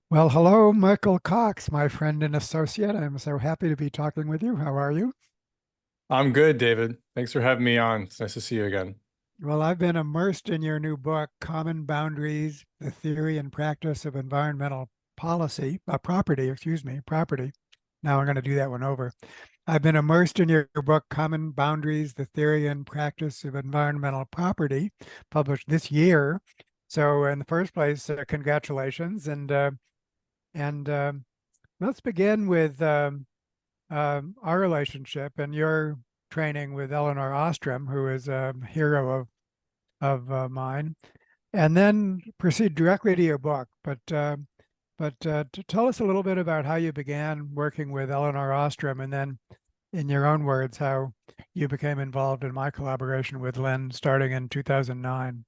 Well, hello, Michael Cox, my friend and associate. I'm so happy to be talking with you. How are you? I'm good, David. Thanks for having me on. It's nice to see you again. Well, I've been immersed in your new book, Common Boundaries, the Theory and Practice of Environmental Property. Now I'm going to do that one over. I've been immersed in your book, Common Boundaries, the Theory and Practice of Environmental Property, published this year. So, in the first place, congratulations. And let's begin with our relationship and your training with Elinor Ostrom, who is a hero of mine, and then proceed directly to your book. But to tell us a little bit about how you began working with Elinor Ostrom, and then, in your own words, how you became involved in my collaboration with Lynn starting in 2009.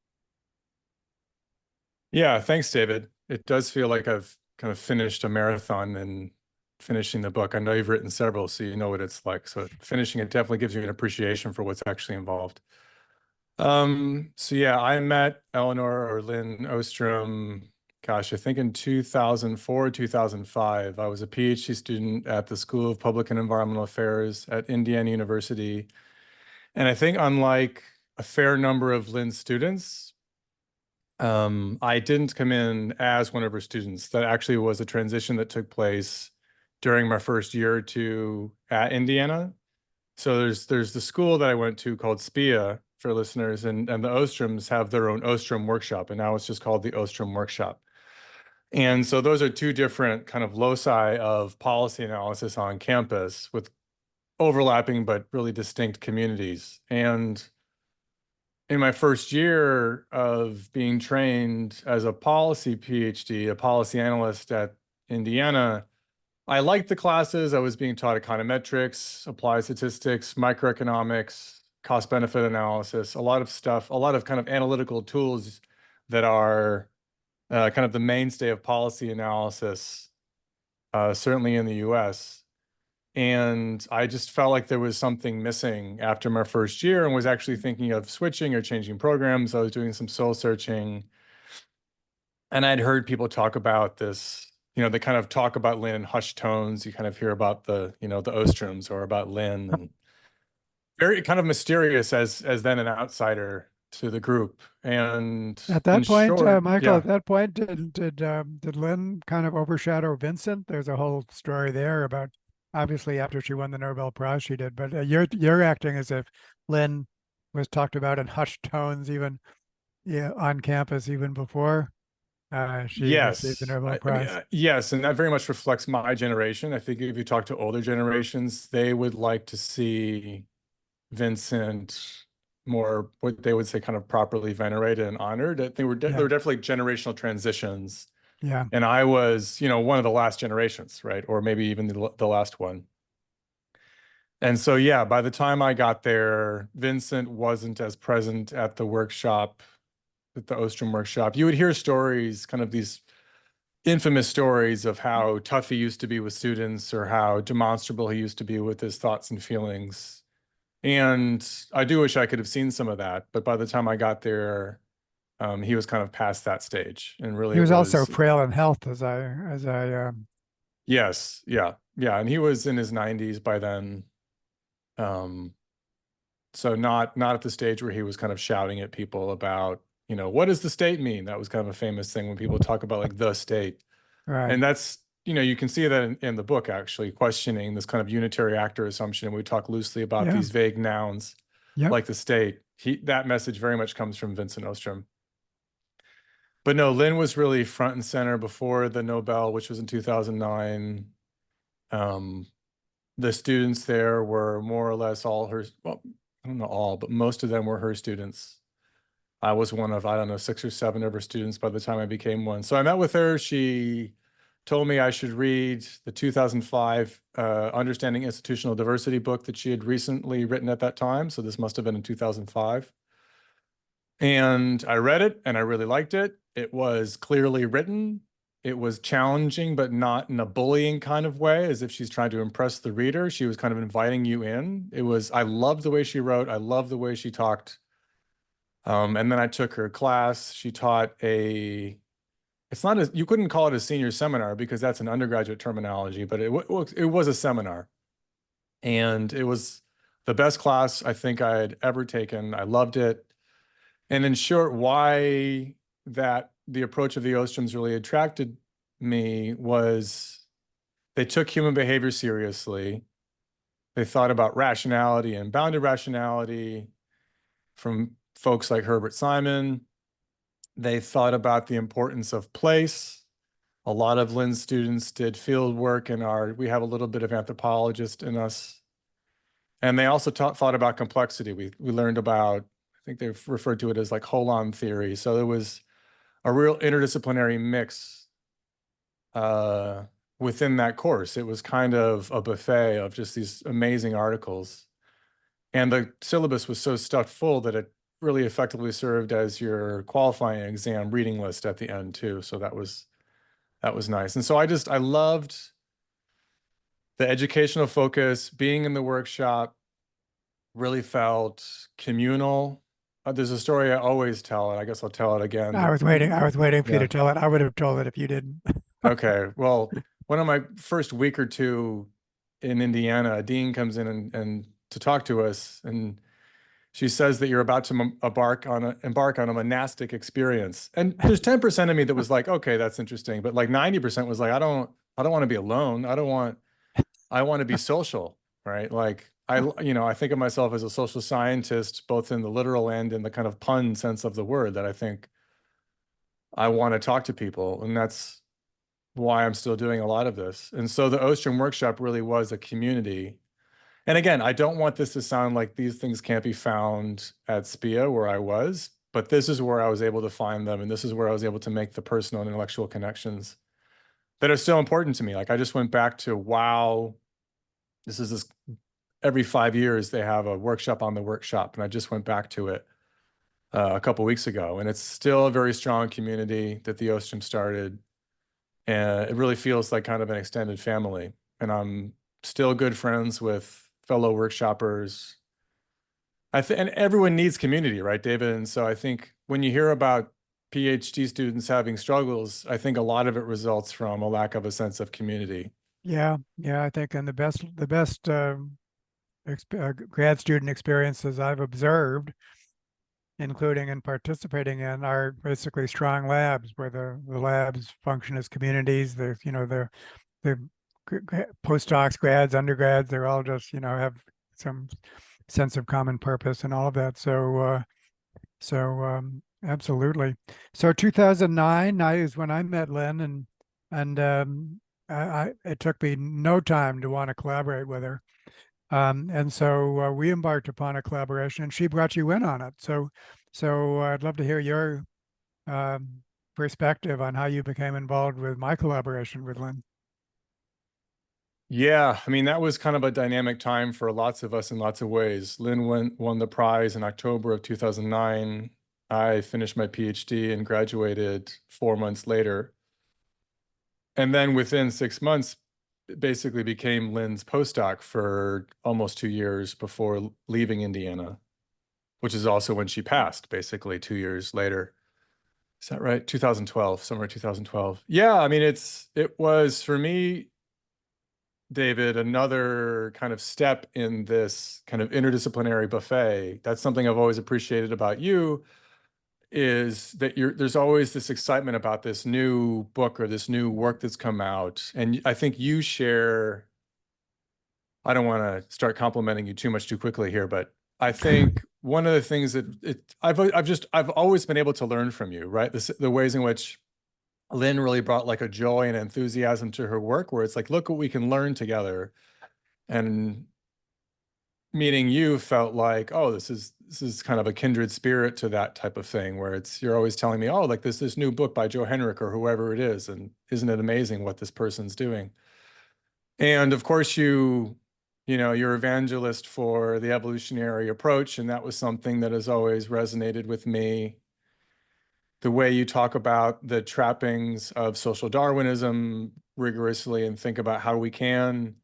Yeah, thanks, David. It does feel like I've kind of finished a marathon and finishing the book. I know you've written several, so you know what it's like. So finishing it definitely gives you an appreciation for what's actually involved. So yeah, I met Elinor or Lynn Ostrom, gosh, I think in 2004, 2005. I was a PhD student at the School of Public and Environmental Affairs at Indiana University. And I think unlike a fair number of Lynn's students, I didn't come in as one of her students. That actually was a transition that took place during my first year or two at Indiana. So there's the school that I went to called SPIA for listeners, and the Ostroms have their own Ostrom workshop, and now it's just called the Ostrom Workshop. And so those are two different kind of loci of policy analysis on campus with overlapping but really distinct communities. And in my first year of being trained as a policy PhD, a policy analyst at Indiana, I liked the classes. I was being taught econometrics, applied statistics, microeconomics, cost benefit analysis, a lot of stuff, a lot of kind of analytical tools that are kind of the mainstay of policy analysis, certainly in the US. And I just felt like there was something missing after my first year and was actually thinking of switching or changing programs. I was doing some soul searching. And I'd heard people talk about this, they kind of talk about Lynn in hushed tones. You kind of hear about the Ostroms or about Lynn and very kind of mysterious as then an outsider to the group. And At in that point, short, Michael, yeah. at that point, did Lynn kind of overshadow Vincent? There's a whole story there about obviously after she won the Nobel Prize, she did, but you're acting as if Lynn was talked about in hushed tones even, yeah, on campus even before she received the Yes. Nobel I mean, Prize. yes, and that very much reflects my generation. I think if you talk to older generations, they would like to see Vincent more, what they would say, kind of properly venerated and honored. I think there Yeah, were definitely generational transitions, yeah. and I was, one of the last generations, right? Or maybe even the last one. And so, yeah, by the time I got there, Vincent wasn't as present at the workshop, at the Ostrom workshop. You would hear stories, kind of these infamous stories of how tough he used to be with students or how demonstrable he used to be with his thoughts and feelings. And I do wish I could have seen some of that, but by the time I got there, he was kind of past that stage. And really He it was also was, frail in health, as I yes, yeah, yeah. And he was in his 90s by then. Um, so not at the stage where he was kind of shouting at people about, what does the state mean? That was kind of a famous thing when people talk about like the state. right. And that's, you can see that in the book, actually, questioning this kind of unitary actor assumption. We talk loosely about Yeah. these vague nouns Yep. like the state. That message very much comes from Vincent Ostrom. But no, Lynn was really front and center before the Nobel, which was in 2009. Um, the students there were more or less all her, well, I don't know all, but most of them were her students. I was one of, I don't know, 6 or 7 of her students by the time I became one. So I met with her. She told me I should read the 2005 Understanding Institutional Diversity book that she had recently written at that time. So this must have been in 2005. And I read it and I really liked it. It was clearly written. It was challenging, but not in a bullying kind of way, as if she's trying to impress the reader. She was kind of inviting you in. I loved the way she wrote. I loved the way she talked. And then I took her class. She taught a it's not as, you couldn't call it a senior seminar because that's an undergraduate terminology, but it was a seminar. And it was the best class I think I had ever taken. I loved it. And in short, why that the approach of the Ostroms really attracted me was they took human behavior seriously. They thought about rationality and bounded rationality from folks like Herbert Simon. They thought about the importance of place. A lot of Lynn's students did field work in we have a little bit of anthropologist in us. And they also thought about complexity. We learned about, I think they've referred to it as like holon theory. So there was a real interdisciplinary mix within that course. It was kind of a buffet of just these amazing articles. And the syllabus was so stuffed full that it really effectively served as your qualifying exam reading list at the end too. So that was nice. And so I loved the educational focus, being in the workshop, really felt communal. There's a story I always tell, and I guess I'll tell it again. I was waiting for you Yeah. to tell it. I would have told it if you didn't. Okay. Well, one of my first week or two in Indiana, a dean comes in and to talk to us, and she says that you're about to embark on a monastic experience. And there's 10% of me that was like, okay, that's interesting. But like 90% was like, I don't want to be alone. I want to be social, right? Like I think of myself as a social scientist, both in the literal and in the kind of pun sense of the word, that I think I want to talk to people. And that's why I'm still doing a lot of this. And so the Ostrom workshop really was a community. And again, I don't want this to sound like these things can't be found at SPIA where I was, but this is where I was able to find them. And this is where I was able to make the personal and intellectual connections that are still important to me. Like I just went back to, wow, this every 5 years they have a workshop on the workshop. And I just went back to it a couple weeks ago. And it's still a very strong community that the Ostrom started. And it really feels like kind of an extended family. And I'm still good friends with fellow workshoppers. And everyone needs community, right, David? And so I think when you hear about PhD students having struggles, I think a lot of it results from a lack of a sense of community. Yeah, I think, and the best grad student experiences I've observed, including and participating in, are basically strong labs where the labs function as communities. The postdocs, grads, undergrads, they're all just, have some sense of common purpose and all of that. So absolutely. So 2009 is when I met Lynn, and it took me no time to want to collaborate with her. And so we embarked upon a collaboration, and she brought you in on it. So I'd love to hear your perspective on how you became involved with my collaboration with Lynn. Yeah, I mean, that was kind of a dynamic time for lots of us in lots of ways. Lynn won the prize in October of 2009. I finished my PhD and graduated 4 months later. And then within 6 months, basically became Lynn's postdoc for almost 2 years before leaving Indiana, which is also when she passed, basically 2 years later. Is that right? 2012, summer 2012. Yeah, I mean, it was for me, David, another kind of step in this kind of interdisciplinary buffet. That's something I've always appreciated about you, is that there's always this excitement about this new book or this new work that's come out. And I think you share, I don't want to start complimenting you too much too quickly here, but I think one of the things that I've always been able to learn from you, right? The ways in which Lynn really brought like a joy and enthusiasm to her work, where it's like, look what we can learn together. And meeting you felt like, oh, this is kind of a kindred spirit to that type of thing, where you're always telling me, oh, like this new book by Joe Henrich or whoever it is, and isn't it amazing what this person's doing? And of course, you're evangelist for the evolutionary approach, and that was something that has always resonated with me. The way you talk about the trappings of social Darwinism rigorously and think about how we can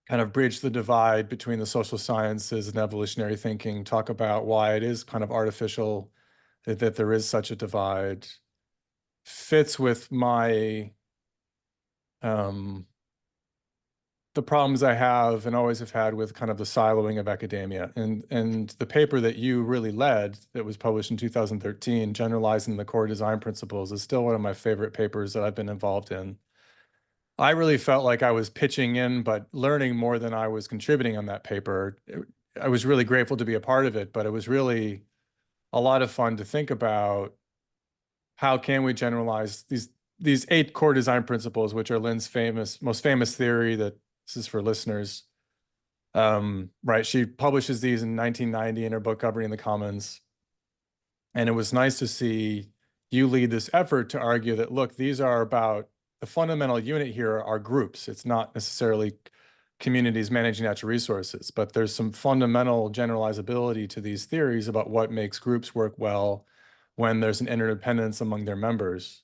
kind of bridge the divide between the social sciences and evolutionary thinking, talk about why it is kind of artificial that there is such a divide. fits with my the problems I have and always have had with kind of the siloing of academia. And the paper that you really led that was published in 2013, Generalizing the Core Design Principles, is still one of my favorite papers that I've been involved in. I really felt like I was pitching in, but learning more than I was contributing on that paper. I was really grateful to be a part of it, but it was really a lot of fun to think about how can we generalize these 8 core design principles, which are Lynn's most famous theory. That this is for listeners. Right, she publishes these in 1990 in her book Governing the Commons. And it was nice to see you lead this effort to argue that, look, these are about the fundamental unit here are groups. It's not necessarily communities managing natural resources, but there's some fundamental generalizability to these theories about what makes groups work well when there's an interdependence among their members.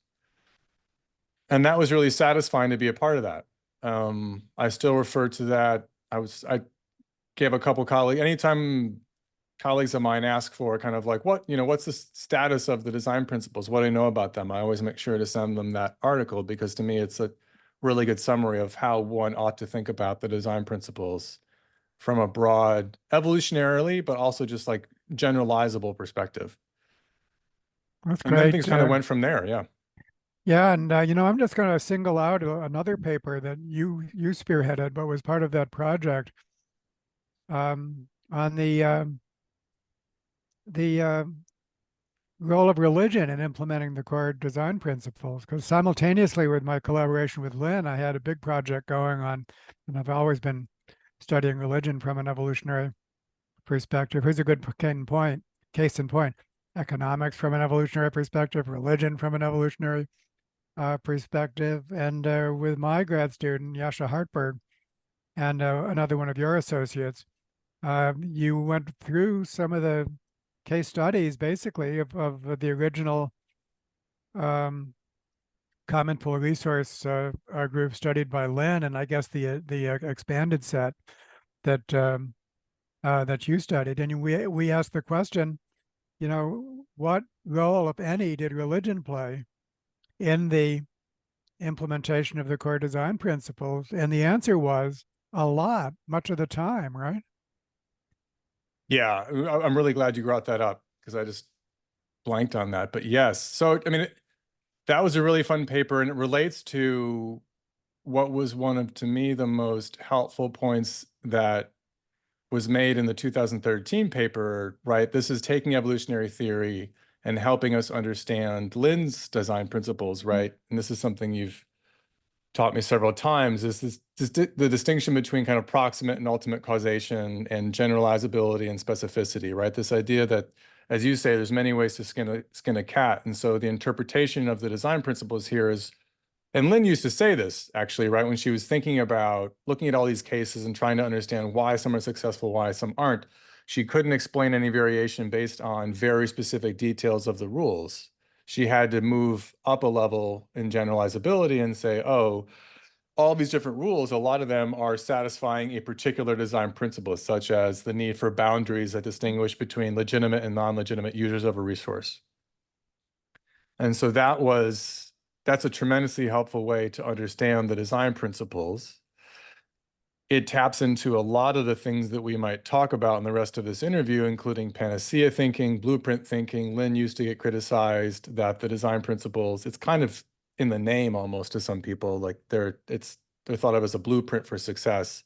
And that was really satisfying to be a part of that. I still refer to that. I gave a couple colleagues, anytime colleagues of mine ask for kind of like, what's the status of the design principles? What do I know about them? I always make sure to send them that article, because to me, it's a really good summary of how one ought to think about the design principles from a broad evolutionarily, but also just like generalizable perspective. That's And then great. things kind of went from there. Yeah. Yeah, and I'm just going to single out another paper that you spearheaded, but was part of that project, on the role of religion in implementing the core design principles. Because simultaneously with my collaboration with Lynn, I had a big project going on, and I've always been studying religion from an evolutionary perspective. Here's a good case in point: economics from an evolutionary perspective, religion from an evolutionary perspective. And with my grad student, Yasha Hartberg, and another one of your associates, you went through some of the case studies, basically, of the original um, Common Pool Resource group studied by Lynn, and I guess the expanded set that you studied. And we asked the question, what role, if any, did religion play in the implementation of the core design principles? And the answer was a lot, much of the time, right? Yeah. I'm really glad you brought that up, because I just blanked on that. But yes. So, I mean, that was a really fun paper, and it relates to what was one of, to me, the most helpful points that was made in the 2013 paper, right? This is taking evolutionary theory and helping us understand Lynn's design principles, right? And this is something you've taught me several times, is the distinction between kind of proximate and ultimate causation and generalizability and specificity, right? This idea that, as you say, there's many ways to skin a cat. And so the interpretation of the design principles here is, and Lynn used to say this actually, right, when she was thinking about looking at all these cases and trying to understand why some are successful, why some aren't. She couldn't explain any variation based on very specific details of the rules. She had to move up a level in generalizability and say, oh, all these different rules, a lot of them are satisfying a particular design principle, such as the need for boundaries that distinguish between legitimate and non-legitimate users of a resource. And so that's a tremendously helpful way to understand the design principles. It taps into a lot of the things that we might talk about in the rest of this interview, including panacea thinking, blueprint thinking. Lynn used to get criticized that the design principles, it's kind of in the name almost to some people, like they're thought of as a blueprint for success.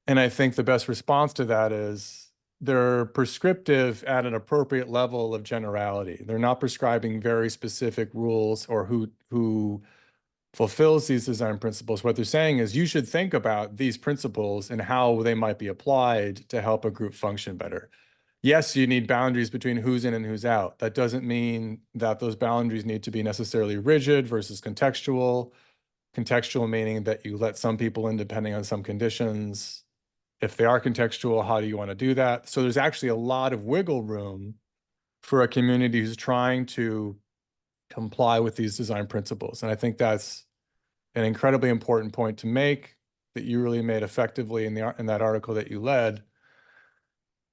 And I think the best response to that is they're prescriptive at an appropriate level of generality. They're not prescribing very specific rules or who fulfills these design principles. What they're saying is you should think about these principles and how they might be applied to help a group function better. Yes, you need boundaries between who's in and who's out. That doesn't mean that those boundaries need to be necessarily rigid versus contextual. Contextual meaning that you let some people in depending on some conditions. If they are contextual, how do you want to do that? So there's actually a lot of wiggle room for a community who's trying to comply with these design principles. And I think that's an incredibly important point to make, that you really made effectively in that article that you led.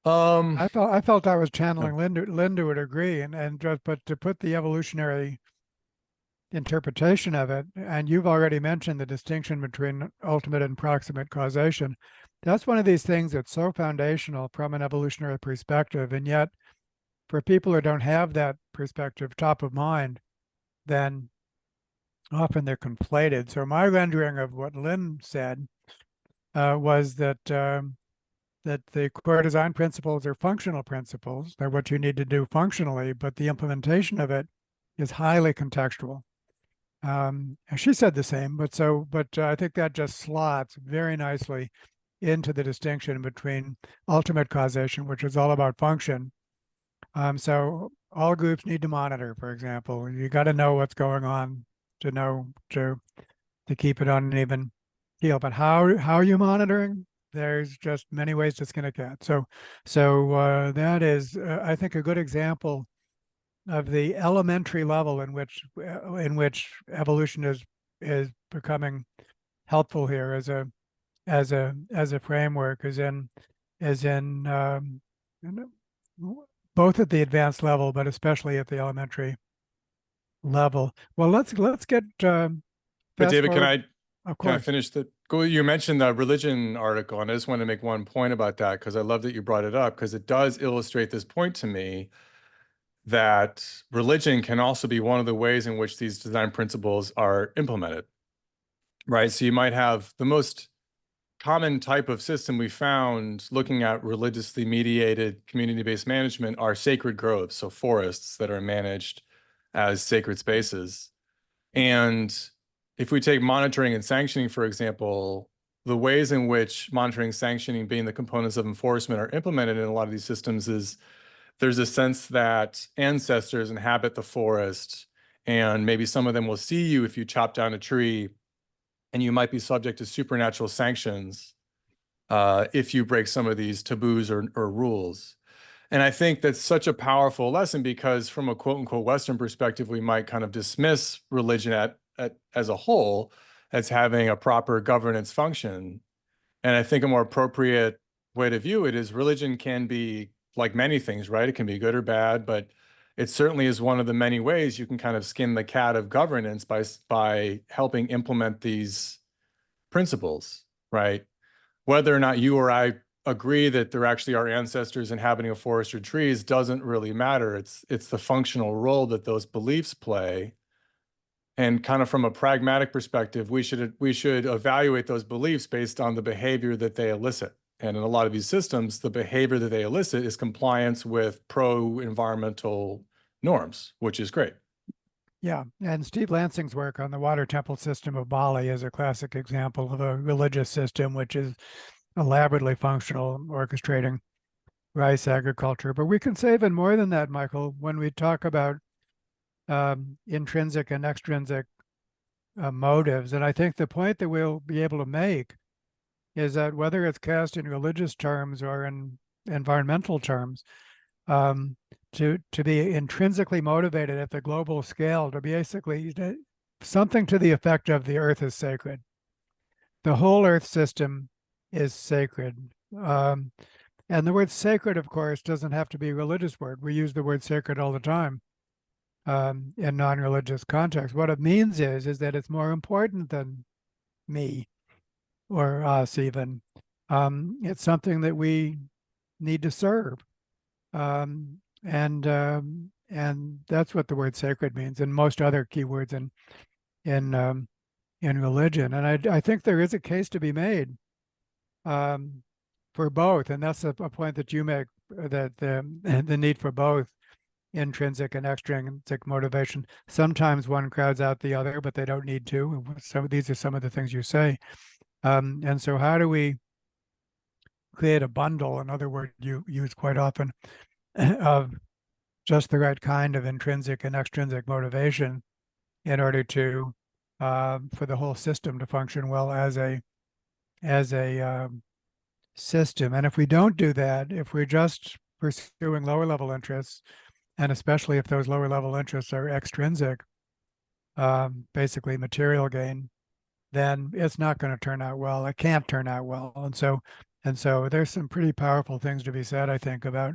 I felt I was Yeah. channeling Linda. Linda would agree, and just but to put the evolutionary interpretation of it, and you've already mentioned the distinction between ultimate and proximate causation. That's one of these things that's so foundational from an evolutionary perspective, and yet for people who don't have that perspective top of mind, then often they're conflated. So my rendering of what Lynn said was that the core design principles are functional principles. They're what you need to do functionally, but the implementation of it is highly contextual. And she said the same, but I think that just slots very nicely into the distinction between ultimate causation, which is all about function. So all groups need to monitor, for example. You got to know what's going on to know to keep it on an even keel. But how are you monitoring? There's just many ways to skin a cat. So that is, I think, a good example of the elementary level in which evolution is becoming helpful here as a framework, as in both at the advanced level, but especially at the elementary level. Well, let's get But fast David, forward. Of can I course. finish the go? You mentioned the religion article, and I just want to make one point about that because I love that you brought it up because it does illustrate this point to me that religion can also be one of the ways in which these design principles are implemented, right? So you might have the most common type of system we found looking at religiously mediated community-based management are sacred groves, so forests that are managed as sacred spaces. And if we take monitoring and sanctioning, for example, the ways in which monitoring and sanctioning being the components of enforcement are implemented in a lot of these systems is there's a sense that ancestors inhabit the forest, and maybe some of them will see you if you chop down a tree, and you might be subject to supernatural sanctions if you break some of these taboos or rules. And I think that's such a powerful lesson because from a quote unquote Western perspective, we might kind of dismiss religion as a whole as having a proper governance function. And I think a more appropriate way to view it is religion can be like many things, right? It can be good or bad, but it certainly is one of the many ways you can kind of skin the cat of governance by helping implement these principles, right? Whether or not you or I agree that there actually are ancestors inhabiting a forest or trees doesn't really matter. It's the functional role that those beliefs play. And kind of from a pragmatic perspective, we should evaluate those beliefs based on the behavior that they elicit. And in a lot of these systems, the behavior that they elicit is compliance with pro-environmental norms, which is great. Yeah, and Steve Lansing's work on the water temple system of Bali is a classic example of a religious system which is elaborately functional, orchestrating rice agriculture. But we can say even more than that, Michael, when we talk about intrinsic and extrinsic motives. And I think the point that we'll be able to make is that whether it's cast in religious terms or in environmental terms, to be intrinsically motivated at the global scale, to basically something to the effect of the earth is sacred. The whole earth system is sacred. And the word sacred, of course, doesn't have to be a religious word. We use the word sacred all the time in non-religious context. What it means is that it's more important than me or us even. It's something that we need to serve. And that's what the word sacred means, and most other keywords in religion. And I think there is a case to be made for both, and that's a point that you make, that the need for both intrinsic and extrinsic motivation. Sometimes one crowds out the other, but they don't need to. So these are some of the things you say. And so how do we create a bundle, another word you use quite often, of just the right kind of intrinsic and extrinsic motivation in order to for the whole system to function well as a system. And if we don't do that, if we're just pursuing lower level interests, and especially if those lower level interests are extrinsic, basically material gain, then it's not going to turn out well. It can't turn out well. And so there's some pretty powerful things to be said, I think, about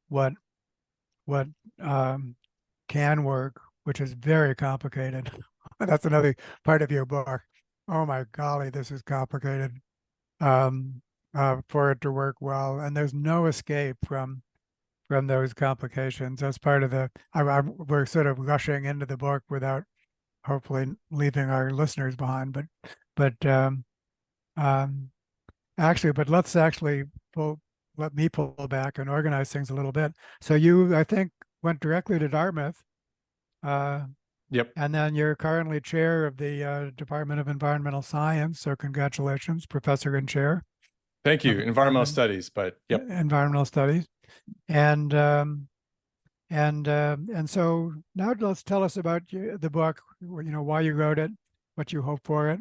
what can work, which is very complicated, That's another part of your book. Oh my golly, this is complicated. Um, for it to work well, and there's no escape from those complications. That's part of we're sort of rushing into the book without hopefully leaving our listeners behind. But um, actually, but let's actually pull, let me pull back and organize things a little bit. So you, I think, went directly to Dartmouth, uh, Yep. and then you're currently chair of the Department of Environmental Science. So congratulations, professor and chair Thank of you. the Environmental Department studies, but of yep. Environmental Studies. And and so now let's tell us about the book. Why you wrote it, what you hope for it,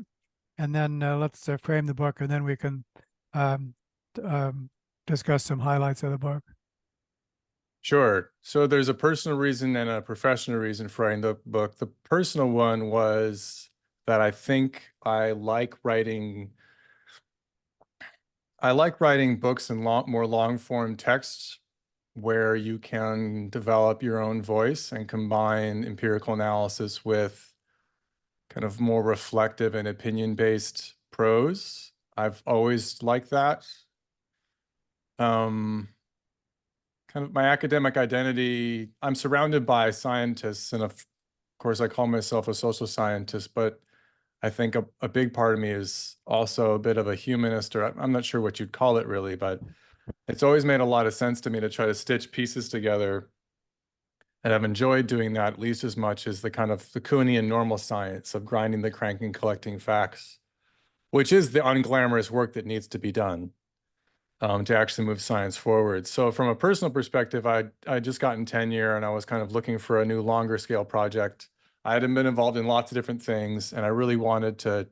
and then let's frame the book, and then we can um, discuss some highlights of the book. Sure. So there's a personal reason and a professional reason for writing the book. The personal one was that I like writing books in more long form texts where you can develop your own voice and combine empirical analysis with kind of more reflective and opinion-based prose. I've always liked that. Um, Kind of my academic identity, I'm surrounded by scientists, and of course, I call myself a social scientist, but I think a big part of me is also a bit of a humanist, or I'm not sure what you'd call it really, but it's always made a lot of sense to me to try to stitch pieces together. And I've enjoyed doing that at least as much as the kind of the Kuhnian normal science of grinding the crank and collecting facts, which is the unglamorous work that needs to be done to actually move science forward. So from a personal perspective, I just gotten tenure and I was kind of looking for a new longer scale project. I hadn't been involved in lots of different things, and I really wanted to.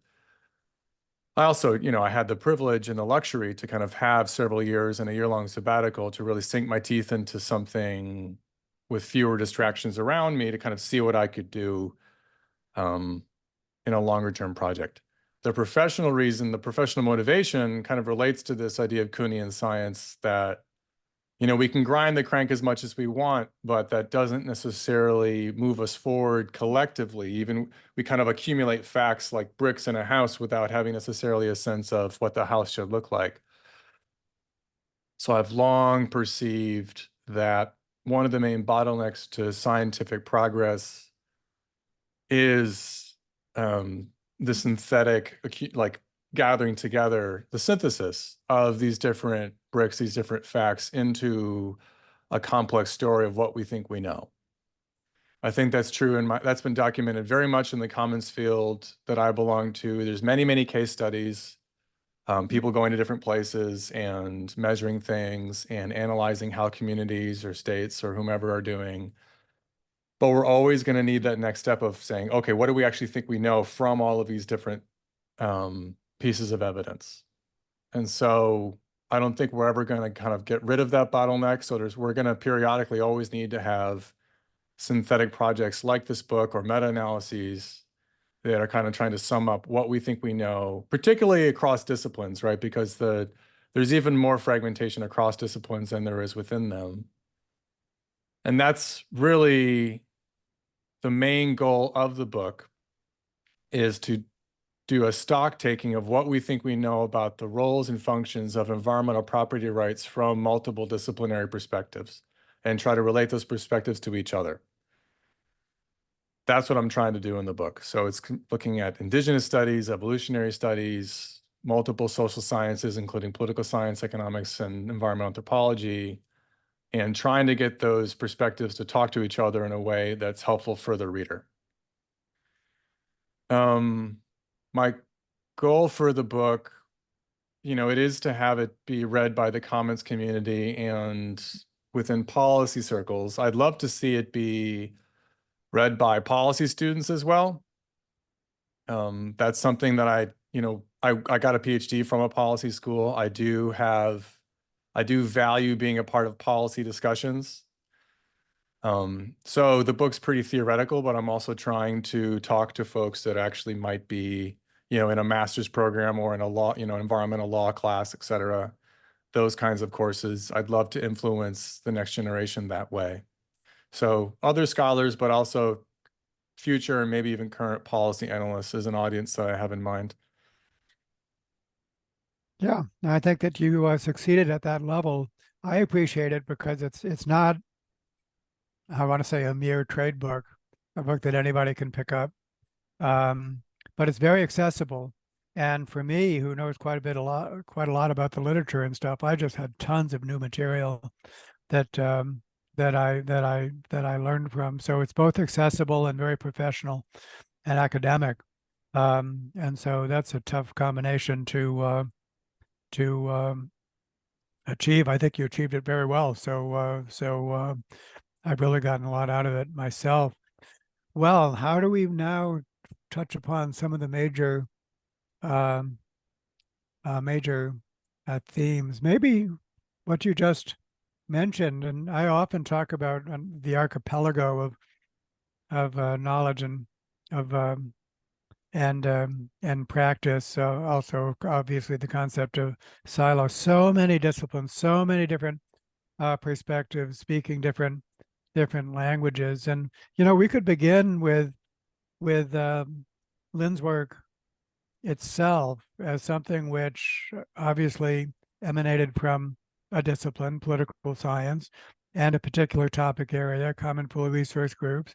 I also, I had the privilege and the luxury to kind of have several years and a year-long sabbatical to really sink my teeth into something with fewer distractions around me to kind of see what I could do um, in a longer term project. The professional reason, the professional motivation kind of relates to this idea of Kuhnian science that, we can grind the crank as much as we want, but that doesn't necessarily move us forward collectively. Even we kind of accumulate facts like bricks in a house without having necessarily a sense of what the house should look like. So I've long perceived that one of the main bottlenecks to scientific progress is the synthetic, like gathering together, the synthesis of these different bricks, these different facts into a complex story of what we think we know. I think that's true that's been documented very much in the commons field that I belong to. There's many, many case studies, people going to different places and measuring things and analyzing how communities or states or whomever are doing. But we're always going to need that next step of saying, okay, what do we actually think we know from all of these different pieces of evidence? And so I don't think we're ever going to kind of get rid of that bottleneck. So we're going to periodically always need to have synthetic projects like this book or meta-analyses that are kind of trying to sum up what we think we know, particularly across disciplines, right? Because there's even more fragmentation across disciplines than there is within them. And that's really the main goal of the book, is to do a stock taking of what we think we know about the roles and functions of environmental property rights from multiple disciplinary perspectives and try to relate those perspectives to each other. That's what I'm trying to do in the book. So it's looking at indigenous studies, evolutionary studies, multiple social sciences, including political science, economics, and environmental anthropology, and trying to get those perspectives to talk to each other in a way that's helpful for the reader. My goal for the book, it is to have it be read by the commons community and within policy circles. I'd love to see it be read by policy students as well. That's something that I got a PhD from a policy school. I do value being a part of policy discussions. So the book's pretty theoretical, but I'm also trying to talk to folks that actually might be, in a master's program or in a law, environmental law class, et cetera. Those kinds of courses. I'd love to influence the next generation that way. So other scholars, but also future and maybe even current policy analysts is an audience that I have in mind. Yeah, I think that you succeeded at that level. I appreciate it because it's not, I want to say, a mere trade book, a book that anybody can pick up. Um, but it's very accessible. And for me, who knows quite a lot about the literature and stuff, I just had tons of new material that that I learned from. So it's both accessible and very professional and academic. And so that's a tough combination to achieve. I think you achieved it very well. So I've really gotten a lot out of it myself. Well, how do we now touch upon some of the um, major themes? Maybe what you just mentioned, and I often talk about the archipelago of knowledge of and practice. Also, obviously, the concept of silo. So many disciplines, so many different perspectives, speaking different languages, and we could begin with Lynn's work itself as something which obviously emanated from a discipline, political science, and a particular topic area, common pool resource groups,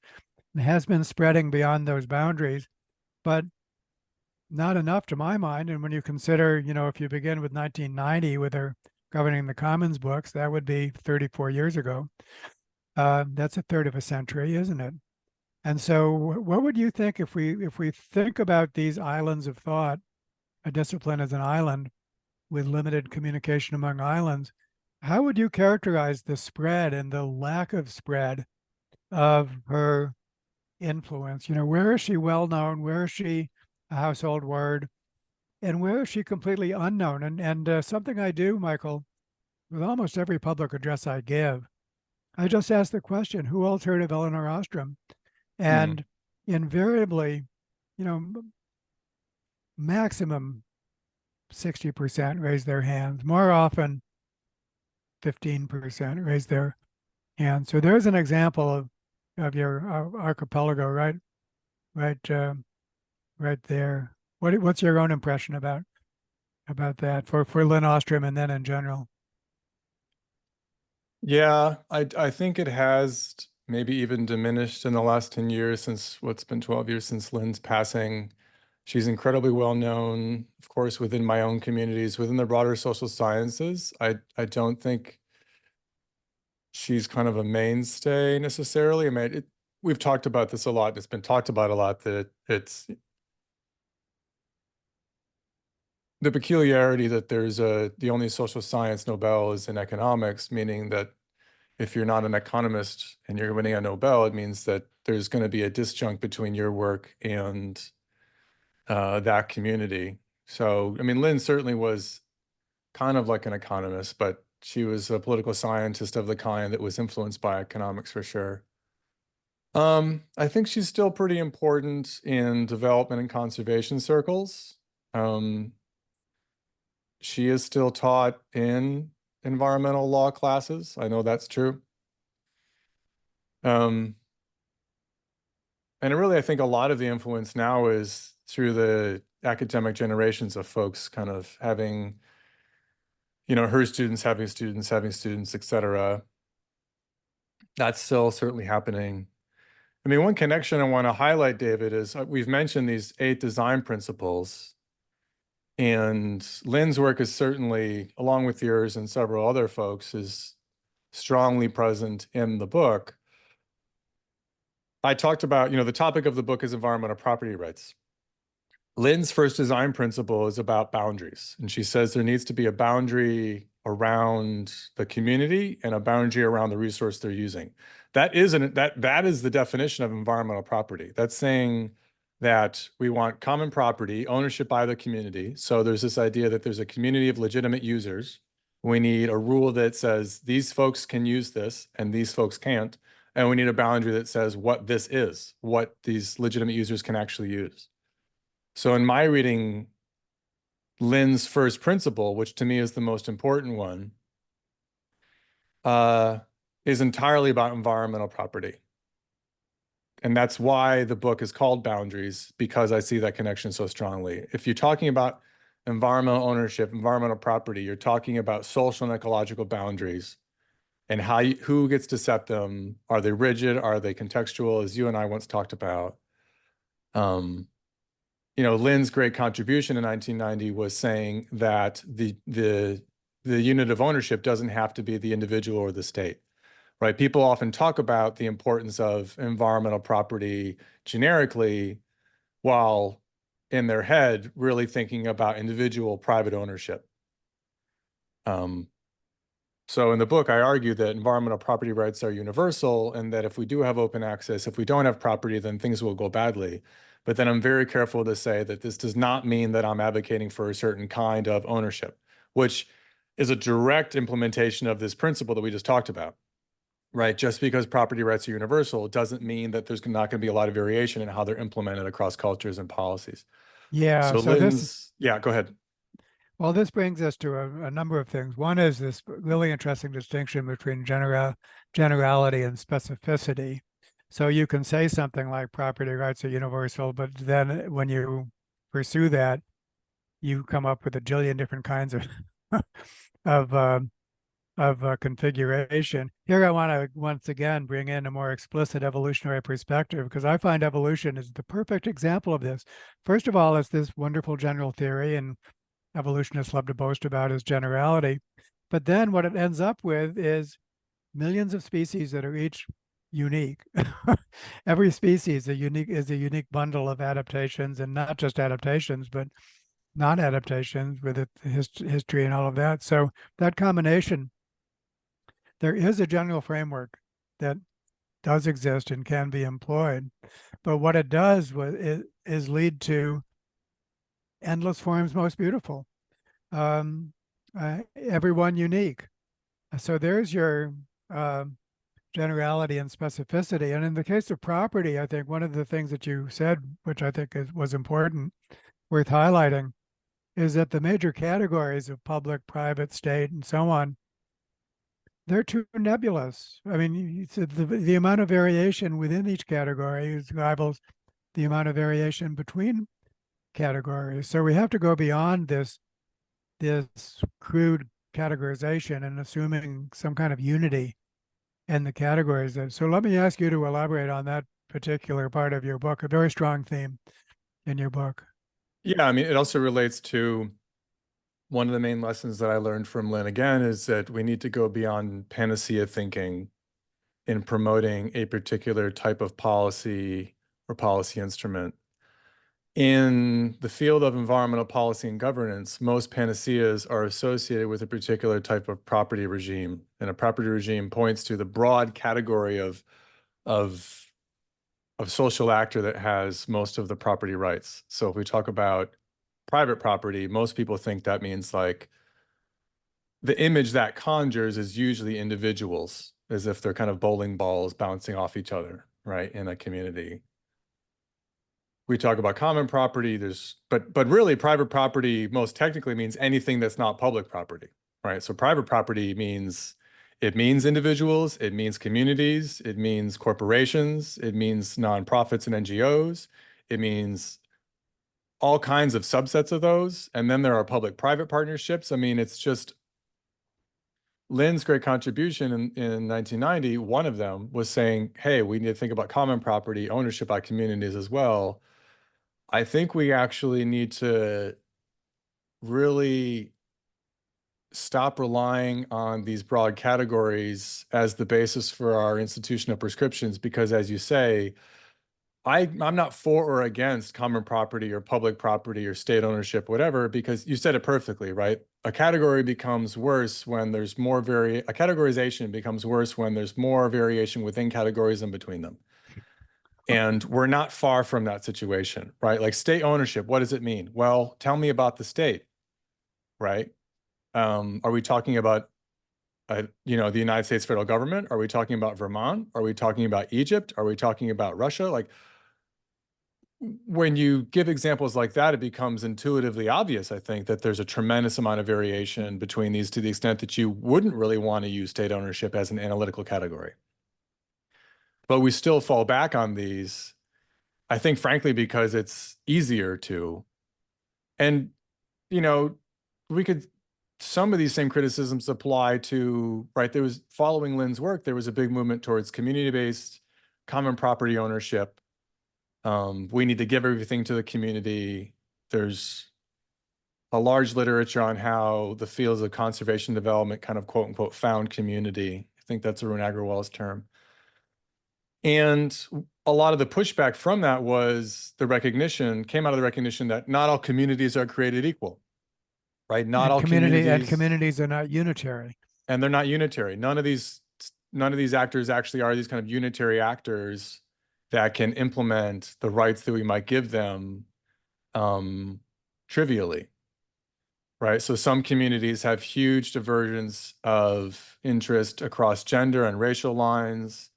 and has been spreading beyond those boundaries, but not enough to my mind. And when you consider, if you begin with 1990 with her Governing the Commons books, that would be 34 years ago. That's a third of a century, isn't it? And so, what would you think if we think about these islands of thought, a discipline as an island with limited communication among islands? How would you characterize the spread and the lack of spread of her influence? Where is she well known? Where is she a household word? And where is she completely unknown? And something I do, Michael, with almost every public address I give, I just ask the question, who else heard of Elinor Ostrom? Hmm. And invariably, you know, maximum 60% raise their hands. More often, 15% raise their hands. So there's an example of your archipelago, right, right there. What's your own impression about that for Lynn Ostrom and then in general? Yeah, I think it has maybe even diminished in the last 10 years since what's been 12 years since Lynn's passing. She's incredibly well known, of course, within my own communities, within the broader social sciences. I don't think she's kind of a mainstay necessarily. I mean, we've talked about this a lot. It's been talked about a lot that it's the peculiarity that the only social science Nobel is in economics, meaning that if you're not an economist and you're winning a Nobel, it means that there's going to be a disjunct between your work and that community. So, I mean, Lynn certainly was kind of like an economist, but she was a political scientist of the kind that was influenced by economics for sure. I think she's still pretty important in development and conservation circles. Um, she is still taught in environmental law classes. I know that's true. Um, and really, I think a lot of the influence now is through the academic generations of folks kind of having, her students having students, having students, et cetera. That's still certainly happening. I mean, one connection I want to highlight, David, is we've mentioned these 8 design principles. And Lynn's work is certainly, along with yours and several other folks, is strongly present in the book. I talked about, the topic of the book is environmental property rights. Lynn's first design principle is about boundaries. And she says there needs to be a boundary around the community and a boundary around the resource they're using. That is the definition of environmental property. That's saying that we want common property, ownership by the community. So there's this idea that there's a community of legitimate users. We need a rule that says these folks can use this and these folks can't. And we need a boundary that says what this is, what these legitimate users can actually use. So in my reading, Lynn's first principle, which to me is the most important one, is entirely about environmental property. and that's why the book is called Boundaries, because I see that connection so strongly. If you're talking about environmental ownership, environmental property, you're talking about social and ecological boundaries and who gets to set them. Are they rigid? Are they contextual? As you and I once talked about. Lynn's great contribution in 1990 was saying that the unit of ownership doesn't have to be the individual or the state, right? People often talk about the importance of environmental property generically, while in their head really thinking about individual private ownership. So in the book, I argue that environmental property rights are universal, and that if we do have open access, if we don't have property, then things will go badly. But then I'm very careful to say that this does not mean that I'm advocating for a certain kind of ownership, which is a direct implementation of this principle that we just talked about, right? Just because property rights are universal doesn't mean that there's not going to be a lot of variation in how they're implemented across cultures and policies. Yeah. So So yeah, go ahead. well, this brings us to a number of things. One is this really interesting distinction between generality and specificity. So you can say something like property rights are universal, but then when you pursue that, you come up with a jillion different kinds of of configuration. Here, I want to once again bring in a more explicit evolutionary perspective, because I find evolution is the perfect example of this. First of all, it's this wonderful general theory, and evolutionists love to boast about is generality. But then what it ends up with is millions of species that are each unique. Every species is a unique bundle of adaptations, and not just adaptations, but non-adaptations with its history and all of that. So that combination, there is a general framework that does exist and can be employed. But what it does is lead to endless forms most beautiful. Everyone unique. So there's your generality and specificity. And in the case of property, I think one of the things that you said, which I think was important, worth highlighting, is that the major categories of public, private, state, and so on, they're too nebulous. I mean, the amount of variation within each category rivals the amount of variation between categories. So we have to go beyond this crude categorization and assuming some kind of unity in the categories. So let me ask you to elaborate on that particular part of your book, a very strong theme in your book. Yeah, I mean, it also relates to one of the main lessons that I learned from Lynn again is that we need to go beyond panacea thinking in promoting a particular type of policy or policy instrument. In the field of environmental policy and governance, most panaceas are associated with a particular type of property regime. And a property regime points to the broad category of social actor that has most of the property rights. So if we talk about private property, most people think that means like the image that conjures is usually individuals, as if they're kind of bowling balls bouncing off each other, right, in a community. We talk about common property, but really private property most technically means anything that's not public property, right? So private property means individuals, it means communities, it means corporations, it means nonprofits and NGOs, it means all kinds of subsets of those. And then there are public-private partnerships. I mean, it's just Lynn's great contribution in 1990, one of them was saying, hey, we need to think about common property ownership by communities as well. I think we actually need to really stop relying on these broad categories as the basis for our institution of prescriptions, because as you say, I'm not for or against common property or public property or state ownership, whatever, because you said it perfectly, right? A category becomes worse when there's more a categorization becomes worse when there's more variation within categories and between them. And we're not far from that situation, right? Like state ownership, what does it mean? Well, tell me about the state, right? Are we talking about, the United States federal government? Are we talking about Vermont? Are we talking about Egypt? Are we talking about Russia? Like, when you give examples like that, it becomes intuitively obvious, I think, that there's a tremendous amount of variation between these to the extent that you wouldn't really want to use state ownership as an analytical category. but we still fall back on these, I think, frankly, because it's easier to. And, you know, we could, some of these same criticisms apply to, right? There was, following Lynn's work, there was a big movement towards community-based common property ownership. We need to give everything to the community. There's a large literature on how the fields of conservation development kind of quote unquote found community. I think that's Arun Agrawal's term. And a lot of the pushback from that was the recognition, came out of the recognition that not all communities are created equal, right? Not all communities, communities are not unitary. and they're not unitary. None of these actors actually are these kind of unitary actors that can implement the rights that we might give them trivially, right? So some communities have huge divergence of interest across gender and racial lines.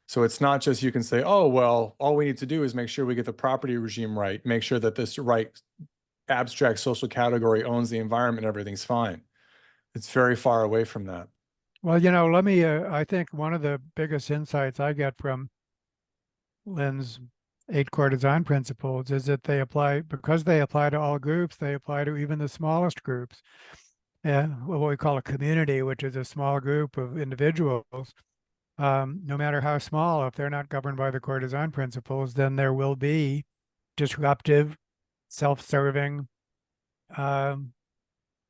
So it's not just you can say, oh, well, all we need to do is make sure we get the property regime right, make sure that this right abstract social category owns the environment, everything's fine. It's very far away from that. Well, let me, I think one of the biggest insights I get from Lynn's 8 core design principles is that because they apply to all groups, they apply to even the smallest groups. And what we call a community, which is a small group of individuals, no matter how small, if they're not governed by the core design principles, then there will be disruptive, self-serving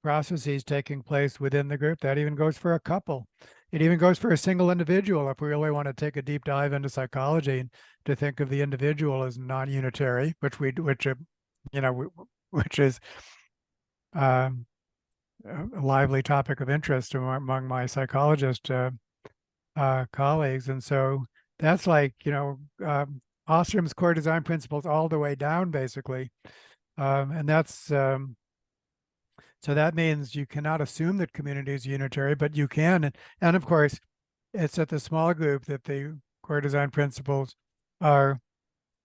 processes taking place within the group. That even goes for a couple. It even goes for a single individual. If we really want to take a deep dive into psychology to think of the individual as non-unitary, which is a lively topic of interest among my psychologist colleagues. And so that's like, Ostrom's core design principles all the way down, basically. And that's, so that means you cannot assume that community is unitary, but you can. And of course, it's at the small group that the core design principles are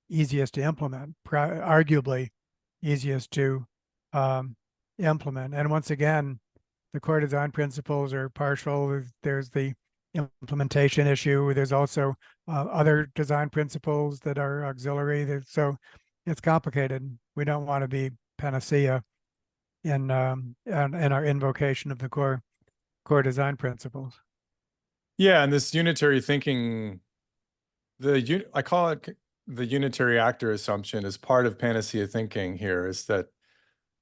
easiest to implement, arguably easiest to implement. And once again, the core design principles are partial. There's the implementation issue. There's also other design principles that are auxiliary. So it's complicated. We don't want to be panacea in our invocation of the core design principles. Yeah, and this unitary thinking, I call it the unitary actor assumption, is part of panacea thinking here, is that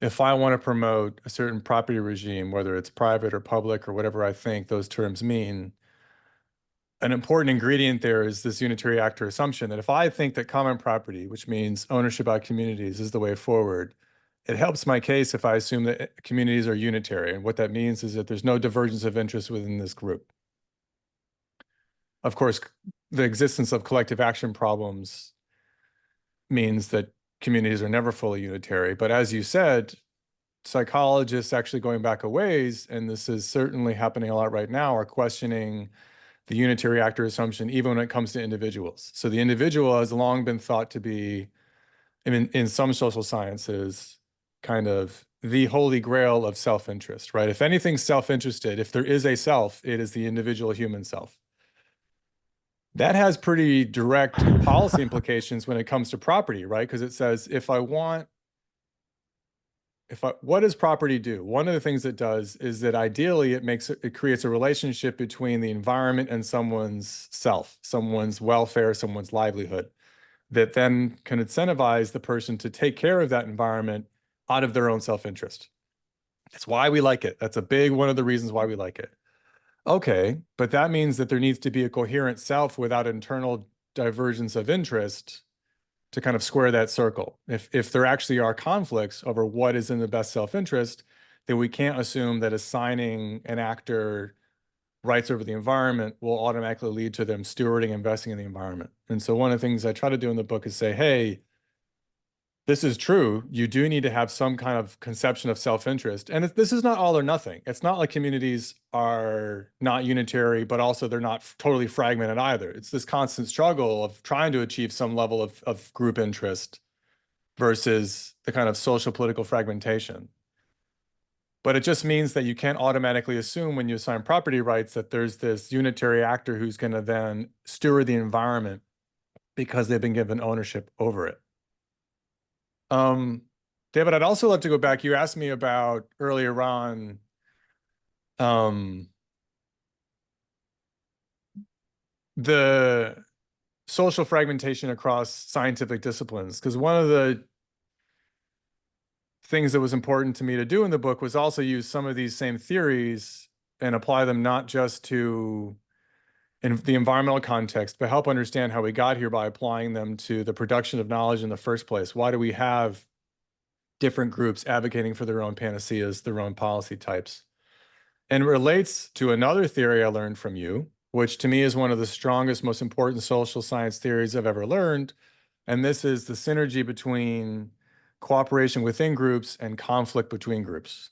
if I want to promote a certain property regime, whether it's private or public or whatever I think those terms mean, an important ingredient there is this unitary actor assumption that if I think that common property, which means ownership by communities, is the way forward, it helps my case if I assume that communities are unitary. And what that means is that there's no divergence of interest within this group. Of course, the existence of collective action problems means that communities are never fully unitary. But as you said, psychologists actually going back a ways, and this is certainly happening a lot right now, are questioning the unitary actor assumption, even when it comes to individuals. So the individual has long been thought to be, in some social sciences, kind of the holy grail of self-interest, right? If anything's self-interested, if there is a self, it is the individual human self. That has pretty direct policy implications when it comes to property, right? Because it says, what does property do? One of the things it does is that ideally it creates a relationship between the environment and someone's self, someone's welfare, someone's livelihood, that then can incentivize the person to take care of that environment out of their own self-interest. That's why we like it. That's a big one of the reasons why we like it. Okay, but that means that there needs to be a coherent self without internal divergence of interest to kind of square that circle. If there actually are conflicts over what is in the best self-interest, then we can't assume that assigning an actor rights over the environment will automatically lead to them stewarding, investing in the environment. And so one of the things I try to do in the book is say, hey, this is true. You do need to have some kind of conception of self-interest. And this is not all or nothing. It's not like communities are not unitary, but also they're not totally fragmented either. It's this constant struggle of trying to achieve some level of group interest versus the kind of social political fragmentation. But it just means that you can't automatically assume when you assign property rights that there's this unitary actor who's going to then steward the environment because they've been given ownership over it. David, I'd also love to go back. You asked me about earlier on the social fragmentation across scientific disciplines, because one of the things that was important to me to do in the book was also use some of these same theories and apply them not just to in the environmental context, but help understand how we got here by applying them to the production of knowledge in the first place. Why do we have different groups advocating for their own panaceas, their own policy types? And it relates to another theory I learned from you, which to me is one of the strongest, most important social science theories I've ever learned. And this is the synergy between cooperation within groups and conflict between groups.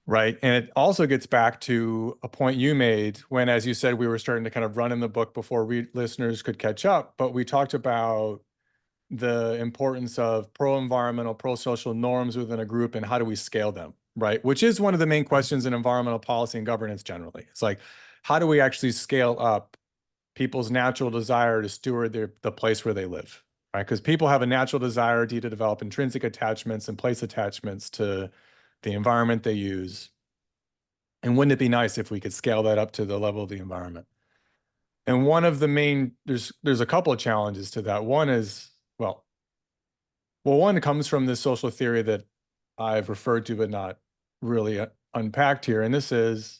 Right. And it also gets back to a point you made when, as you said, we were starting to kind of run in the book before listeners could catch up. But we talked about the importance of pro-environmental, pro-social norms within a group and how do we scale them, right? Which is one of the main questions in environmental policy and governance generally. It's like, how do we actually scale up people's natural desire to steward the place where they live, right? Because people have a natural desire to develop intrinsic attachments and place attachments to the environment they use. And wouldn't it be nice if we could scale that up to the level of the environment? And one of the main, there's a couple of challenges to that. One is, one comes from this social theory that I've referred to but not really unpacked here. And this is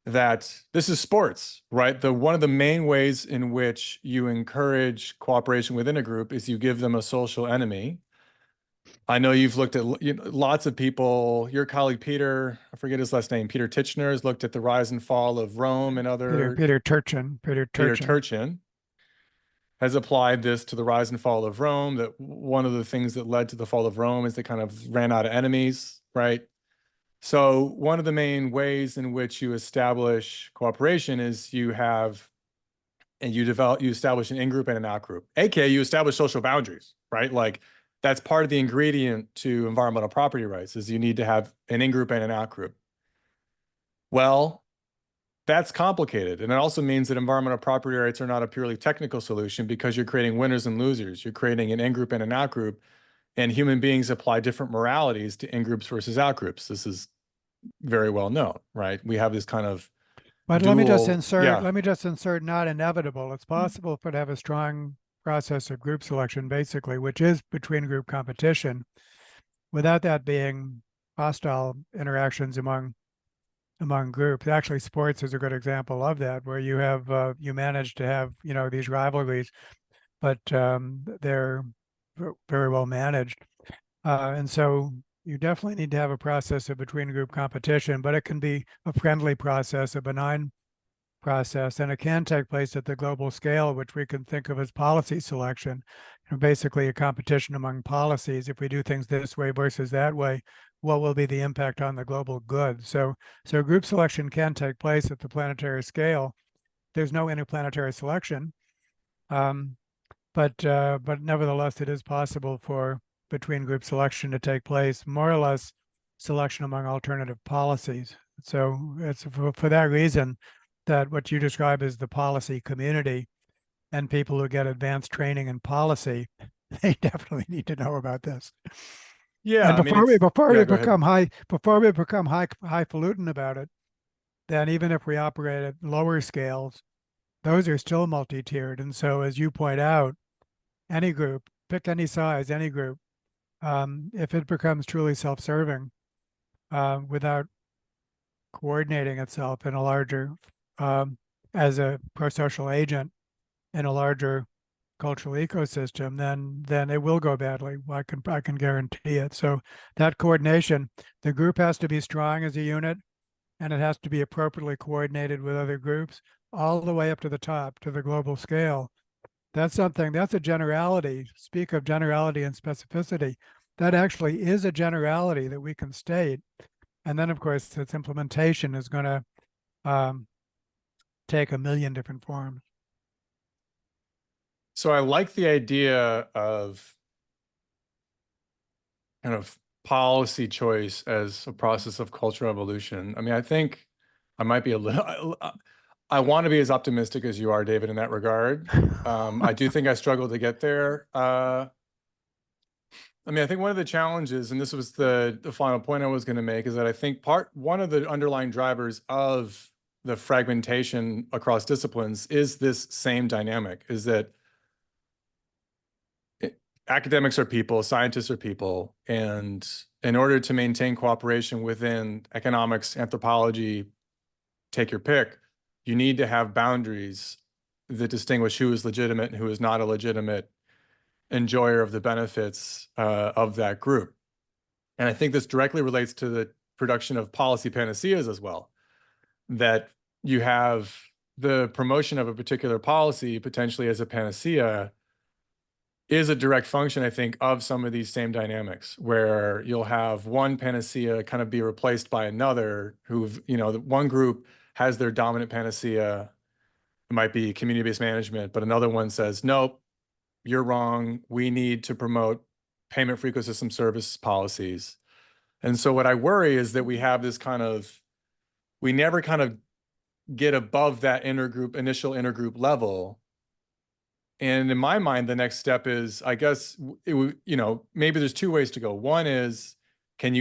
that this is sports, right? One of the main ways in which you encourage cooperation within a group is you give them a social enemy. I know you've looked at lots of people. Your colleague Peter, I forget his last name, Peter Titchener, has looked at the rise and fall of Rome and other. Peter Turchin. Peter Turchin has applied this to the rise and fall of Rome. That one of the things that led to the fall of Rome is they kind of ran out of enemies, right? So one of the main ways in which you establish cooperation is you establish an in-group and an out-group, aka you establish social boundaries, right? Like that's part of the ingredient to environmental property rights is you need to have an in-group and an out-group. Well, that's complicated. And it also means that environmental property rights are not a purely technical solution because you're creating winners and losers. You're creating an in-group and an out-group, and human beings apply different moralities to in-groups versus out-groups. This is very well known, right? We have this kind of But dual, let me just insert not inevitable. It's possible for to have a strong process of group selection, basically, which is between group competition, without that being hostile interactions among groups. Actually, sports is a good example of that, where you have you manage to have these rivalries, but they're very well managed, and so you definitely need to have a process of between group competition, but it can be a friendly process, a benign process, and it can take place at the global scale, which we can think of as policy selection, basically a competition among policies. If we do things this way versus that way, what will be the impact on the global good? So group selection can take place at the planetary scale. There's no interplanetary selection, but nevertheless, it is possible for between group selection to take place, more or less selection among alternative policies. So it's for that reason that what you describe as the policy community and people who get advanced training in policy, they definitely need to know about this. Yeah, and before we become highfalutin about it, then even if we operate at lower scales, those are still multi-tiered. And so, as you point out, any group, pick any size, any group, if it becomes truly self-serving, without coordinating itself in a larger, as a pro-social agent in a larger cultural ecosystem, then it will go badly. I can guarantee it. So that coordination, the group has to be strong as a unit, and it has to be appropriately coordinated with other groups, all the way up to the top, to the global scale. That's a generality. Speak of generality and specificity. That actually is a generality that we can state. And then, of course, its implementation is going to take a million different forms. So I like the idea of kind of policy choice as a process of cultural evolution. I mean, I think I might be a little, I want to be as optimistic as you are, David, in that regard. I do think I struggle to get there. I mean, I think one of the challenges, and this was the final point I was going to make, is that I think one of the underlying drivers of the fragmentation across disciplines is this same dynamic, is that academics are people, scientists are people, and in order to maintain cooperation within economics, anthropology, take your pick, you need to have boundaries that distinguish who is legitimate and who is not a legitimate enjoyer of the benefits of that group. And I think this directly relates to the production of policy panaceas as well, that you have the promotion of a particular policy potentially as a panacea is a direct function, I think, of some of these same dynamics, where you'll have one panacea kind of be replaced by another who've, the one group has their dominant panacea. It might be community-based management, but another one says, nope, you're wrong. We need to promote payment for ecosystem service policies. And so what I worry is that we have this we never kind of get above that initial intergroup level. And in my mind, the next step is, I guess, maybe there's two ways to go. One is, can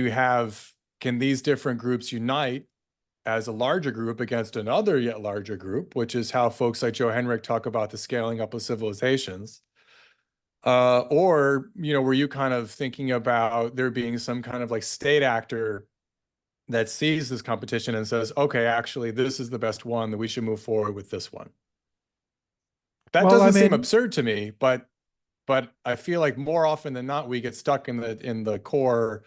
these different groups unite as a larger group against another yet larger group, which is how folks like Joe Henrich talk about the scaling up of civilizations. Or, were you kind of thinking about there being some kind of like state actor that sees this competition and says, okay, actually, this is the best one, that we should move forward with this one? That Well, I doesn't seem mean, absurd to me, but I feel like more often than not, we get stuck in the core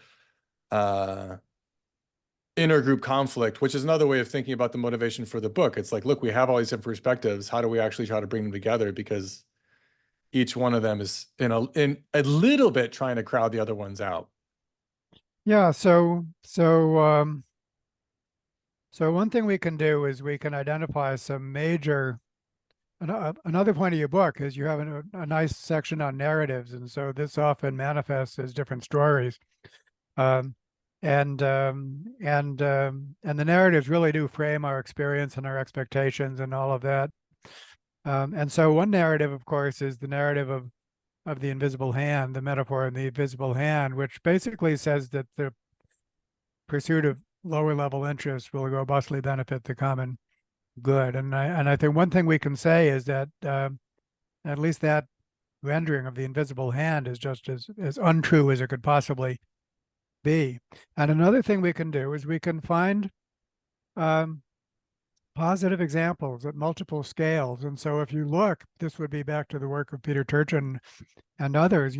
intergroup conflict, which is another way of thinking about the motivation for the book. It's like, look, we have all these different perspectives. How do we actually try to bring them together? Because each one of them is in a little bit trying to crowd the other ones out. yeah. So one thing we can do is we can identify some major. Another point of your book is you have a nice section on narratives, and so this often manifests as different stories. Um, and the narratives really do frame our experience and our expectations and all of that. And so one narrative, of course, is the narrative of the invisible hand, the metaphor of the invisible hand, which basically says that the pursuit of lower level interests will robustly benefit the common good. And I think one thing we can say is that at least that rendering of the invisible hand is just as untrue as it could possibly be. And another thing we can do is we can find positive examples at multiple scales. And so if you look, this would be back to the work of Peter Turchin and others,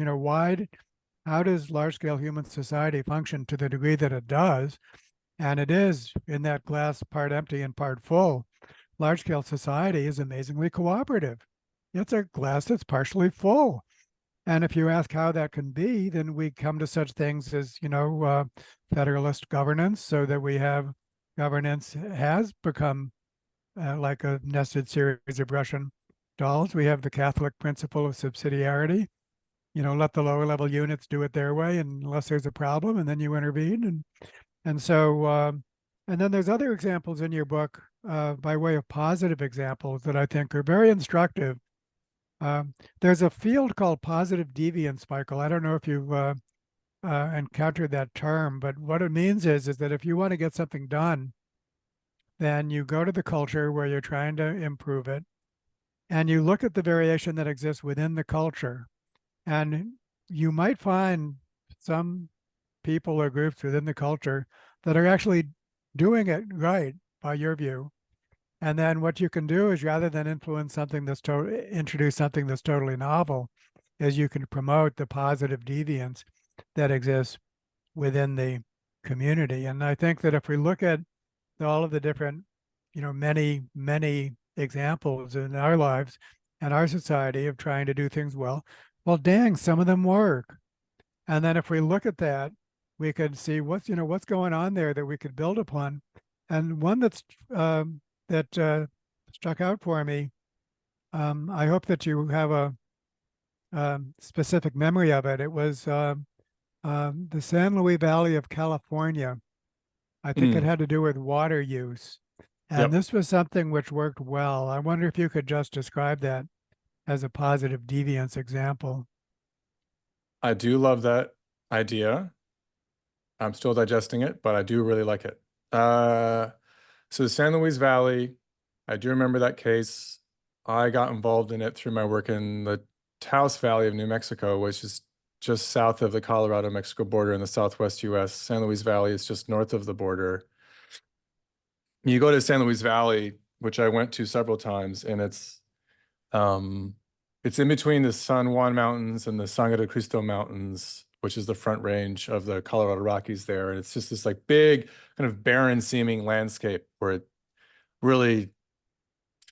how does large-scale human society function to the degree that it does? And it is in that glass part empty and part full. Large-scale society is amazingly cooperative. It's a glass that's partially full. And if you ask how that can be, then we come to such things as, federalist governance, so that we have governance has become like a nested series of Russian dolls. We have the Catholic principle of subsidiarity. Let the lower level units do it their way, unless there's a problem, and then you intervene. And then there's other examples in your book by way of positive examples that I think are very instructive. There's a field called positive deviance, Michael. I don't know if you've encountered that term, but what it means is that if you want to get something done, then you go to the culture where you're trying to improve it, and you look at the variation that exists within the culture. And you might find some people or groups within the culture that are actually doing it right by your view. And then what you can do is, rather than influence something introduce something that's totally novel, is you can promote the positive deviance that exists within the community. And I think that if we look at all of the different, many, many examples in our lives and our society of trying to do things well, dang, some of them work. And then if we look at that, we could see what's going on there that we could build upon. And one that struck out for me, I hope that you have a specific memory of it. It was The San Luis Valley of California. I think it Mm, had to do with water use. And yep. this was something which worked well. I wonder if you could just describe that as a positive deviance example. I do love that idea. I'm still digesting it, but I do really like it. Uh, so the San Luis Valley, I do remember that case. I got involved in it through my work in the Taos Valley of New Mexico, which is just south of the Colorado-Mexico border in the southwest US. San Luis Valley is just north of the border. You go to San Luis Valley, which I went to several times, and um it's in between the San Juan Mountains and the Sangre de Cristo Mountains, which is the front range of the Colorado Rockies there. And it's just this like big kind of barren seeming landscape where it really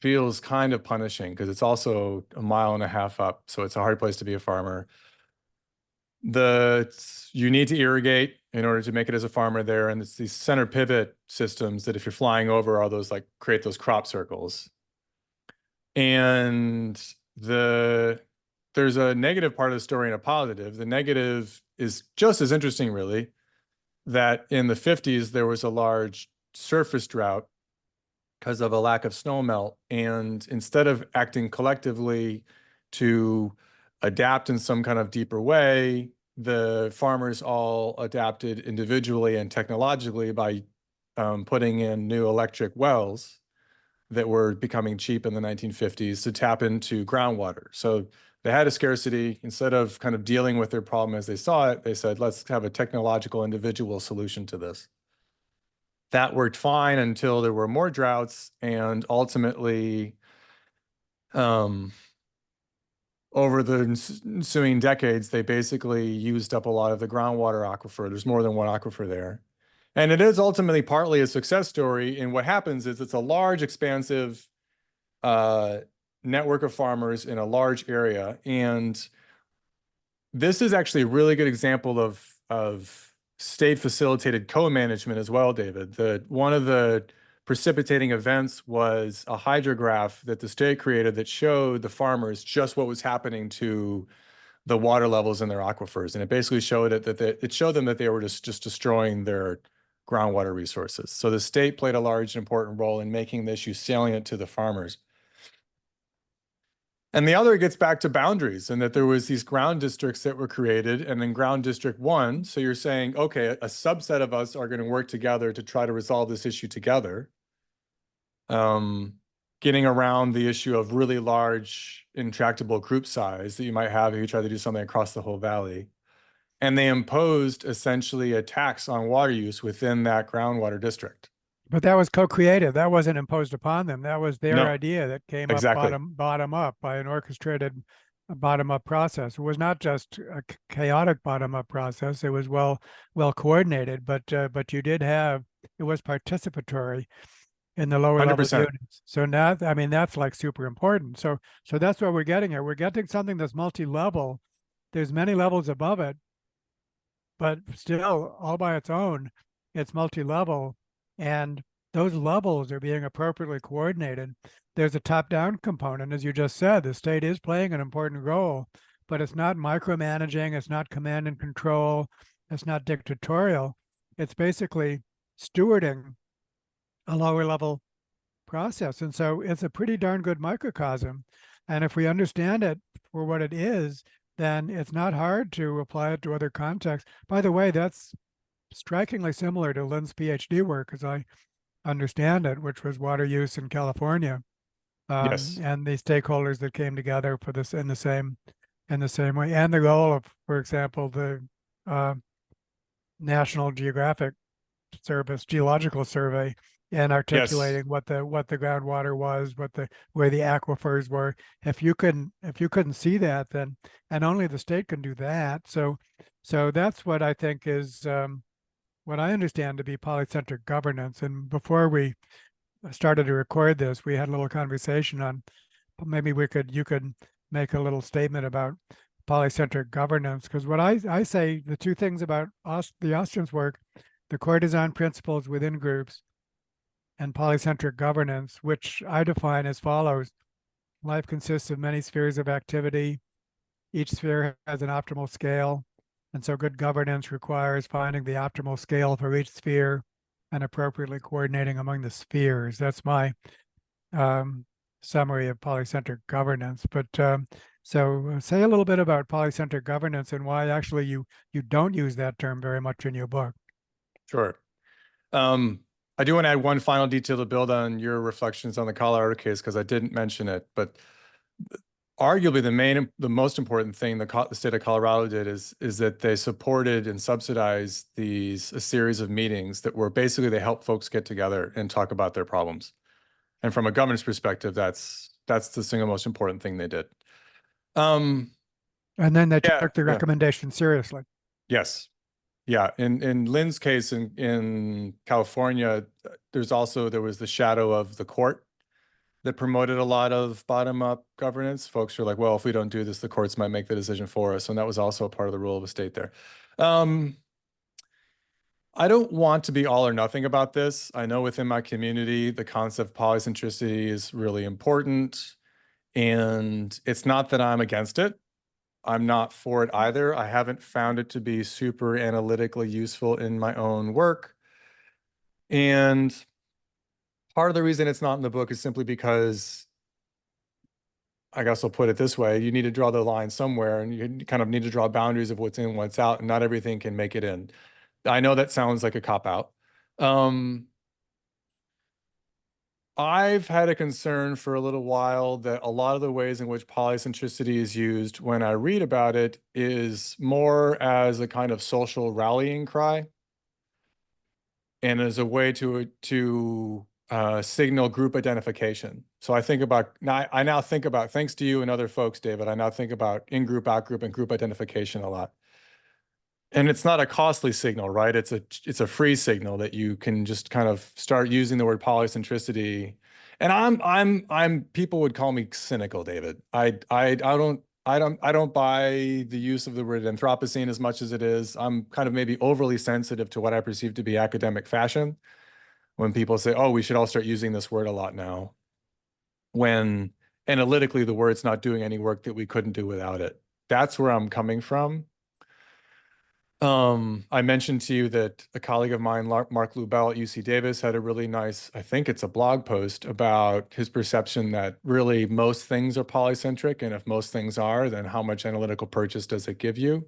feels kind of punishing because it's also a mile and a half up. So it's a hard place to be a farmer. You need to irrigate in order to make it as a farmer there. And it's these center pivot systems that if you're flying over all those like create those crop circles. And there's a negative part of the story and a positive. The negative is just as interesting, really, that in the 50s there was a large surface drought because of a lack of snow melt. And instead of acting collectively to adapt in some kind of deeper way, the farmers all adapted individually and technologically by putting in new electric wells that were becoming cheap in the 1950s to tap into groundwater. So they had a scarcity. Instead of kind of dealing with their problem as they saw it, they said, let's have a technological individual solution to this. That worked fine until there were more droughts, and ultimately, um, over the ensuing decades, they basically used up a lot of the groundwater aquifer. There's more than one aquifer there. And it is ultimately partly a success story. And what happens is it's a large, expansive uh, network of farmers in a large area. And this is actually a really good example of state facilitated co-management as well, David. One of the precipitating events was a hydrograph that the state created that showed the farmers just what was happening to the water levels in their aquifers. And it basically showed it showed them that they were just destroying their groundwater resources. So the state played a large and important role in making the issue salient to the farmers. And the other gets back to boundaries and that there was these ground districts that were created and then ground district one. So you're saying, okay, a subset of us are going to work together to try to resolve this issue together. Getting around the issue of really large intractable group size that you might have if you try to do something across the whole valley. And they imposed essentially a tax on water use within that groundwater district. But that was co-created. That wasn't imposed upon them. That was their No, idea that came up exactly. bottom up by an orchestrated bottom up process. It was not just a chaotic bottom up process. It was well coordinated, but you did have it was participatory in the lower level 100%. units. So now, I mean, that's like super important. So that's what we're getting here. We're getting something that's multi-level. There's many levels above it, but still all by its own, it's multi-level, and those levels are being appropriately coordinated. There's a top-down component, as you just said. The state is playing an important role, but it's not micromanaging, it's not command and control, it's not dictatorial. It's basically stewarding a lower level process. And so it's a pretty darn good microcosm. And if we understand it for what it is, then it's not hard to apply it to other contexts. By the way, that's strikingly similar to Lynn's PhD work, as I understand it, which was water use in California, Yes. and the stakeholders that came together for this in the same way, and the goal of, for example, the uh, National Geographic Service Geological Survey and Yes. articulating what the groundwater was, where the aquifers were. If you couldn't see that, then and only the state can do that. So that's what I think is what I understand to be polycentric governance. And before we started to record this, we had a little conversation on maybe you could make a little statement about polycentric governance, because what I say the two things about the Ostrom's work, the core design principles within groups and polycentric governance, which I define as follows. Life consists of many spheres of activity. Each sphere has an optimal scale. And so good governance requires finding the optimal scale for each sphere and appropriately coordinating among the spheres. That's my um, summary of polycentric governance. But so say a little bit about polycentric governance and why actually you don't use that term very much in your book. Sure. I do want to add one final detail to build on your reflections on the Colorado case, because I didn't mention it, but arguably the most important thing the state of Colorado did is that they supported and subsidized a series of meetings that were basically they help folks get together and talk about their problems. And from a governance perspective, that's the single most important thing they did. And then they Yeah, took the yeah. recommendation seriously. Yes. Yeah. In Lynn's case in California, there was the shadow of the court that promoted a lot of bottom-up governance. Folks were like, well, if we don't do this, the courts might make the decision for us. And that was also a part of the rule of the state there. I don't want to be all or nothing about this. I know within my community, the concept of polycentricity is really important. And it's not that I'm against it. I'm not for it either. I haven't found it to be super analytically useful in my own work. And part of the reason it's not in the book is simply because, I guess I'll put it this way, you need to draw the line somewhere, and you kind of need to draw boundaries of what's in, what's out, and not everything can make it in. I know that sounds like a cop-out. I've had a concern for a little while that a lot of the ways in which polycentricity is used when I read about it is more as a kind of social rallying cry and as a way to signal group identification. So I now think about, thanks to you and other folks, David, I now think about in-group, out-group, and group identification a lot. And it's not a costly signal, right? It's a free signal that you can just kind of start using the word polycentricity. And I'm people would call me cynical, David. I don't buy the use of the word Anthropocene as much as it is. I'm kind of maybe overly sensitive to what I perceive to be academic fashion when people say, oh, we should all start using this word a lot now, when analytically the word's not doing any work that we couldn't do without it. That's where I'm coming from. I mentioned to you that a colleague of mine, Mark Lubell at UC Davis, had a really nice, I think it's a blog post about his perception that really most things are polycentric. And if most things are, then how much analytical purchase does it give you?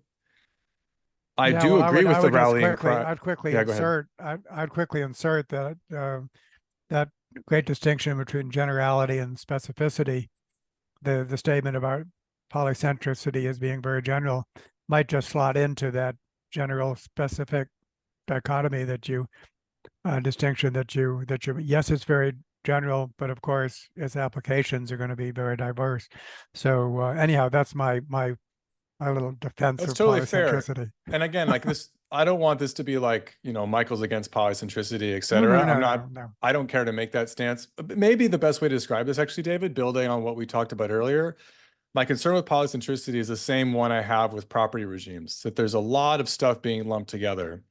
I Yeah, do well, agree with the rallying quickly, cry. I'd quickly Yeah, go ahead. insert, I'd quickly insert that that great distinction between generality and specificity. The statement about polycentricity as being very general might just slot into that general specific dichotomy that you distinction that you yes, it's very general, but of course its applications are going to be very diverse. So anyhow, that's my little defense That's of totally fair. polycentricity. And again, like this, I don't want this to be like, Michael's against polycentricity, et No, no, cetera. no, no, no. I don't care to make that stance. But maybe the best way to describe this, actually, David, building on what we talked about earlier, my concern with polycentricity is the same one I have with property regimes, that there's a lot of stuff being lumped together.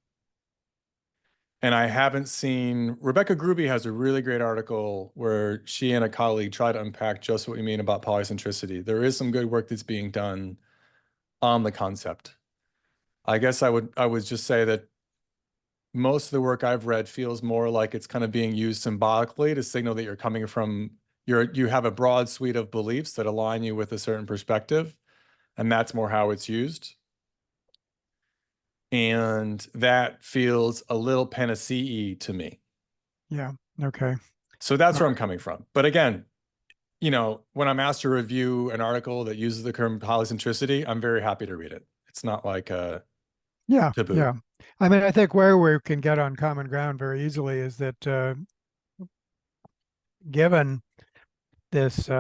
And I haven't seen, Rebecca Gruby has a really great article where she and a colleague try to unpack just what we mean about polycentricity. There is some good work that's being done on the concept. I guess I would just say that most of the work I've read feels more like it's kind of being used symbolically to signal that you're coming from, you have a broad suite of beliefs that align you with a certain perspective, and that's more how it's used. And that feels a little panacea to me. Yeah. Okay. So that's where I'm coming from. But again, when I'm asked to review an article that uses the term polycentricity, I'm very happy to read it. It's not like a Yeah. taboo. Yeah. I mean, I think where we can get on common ground very easily is that given this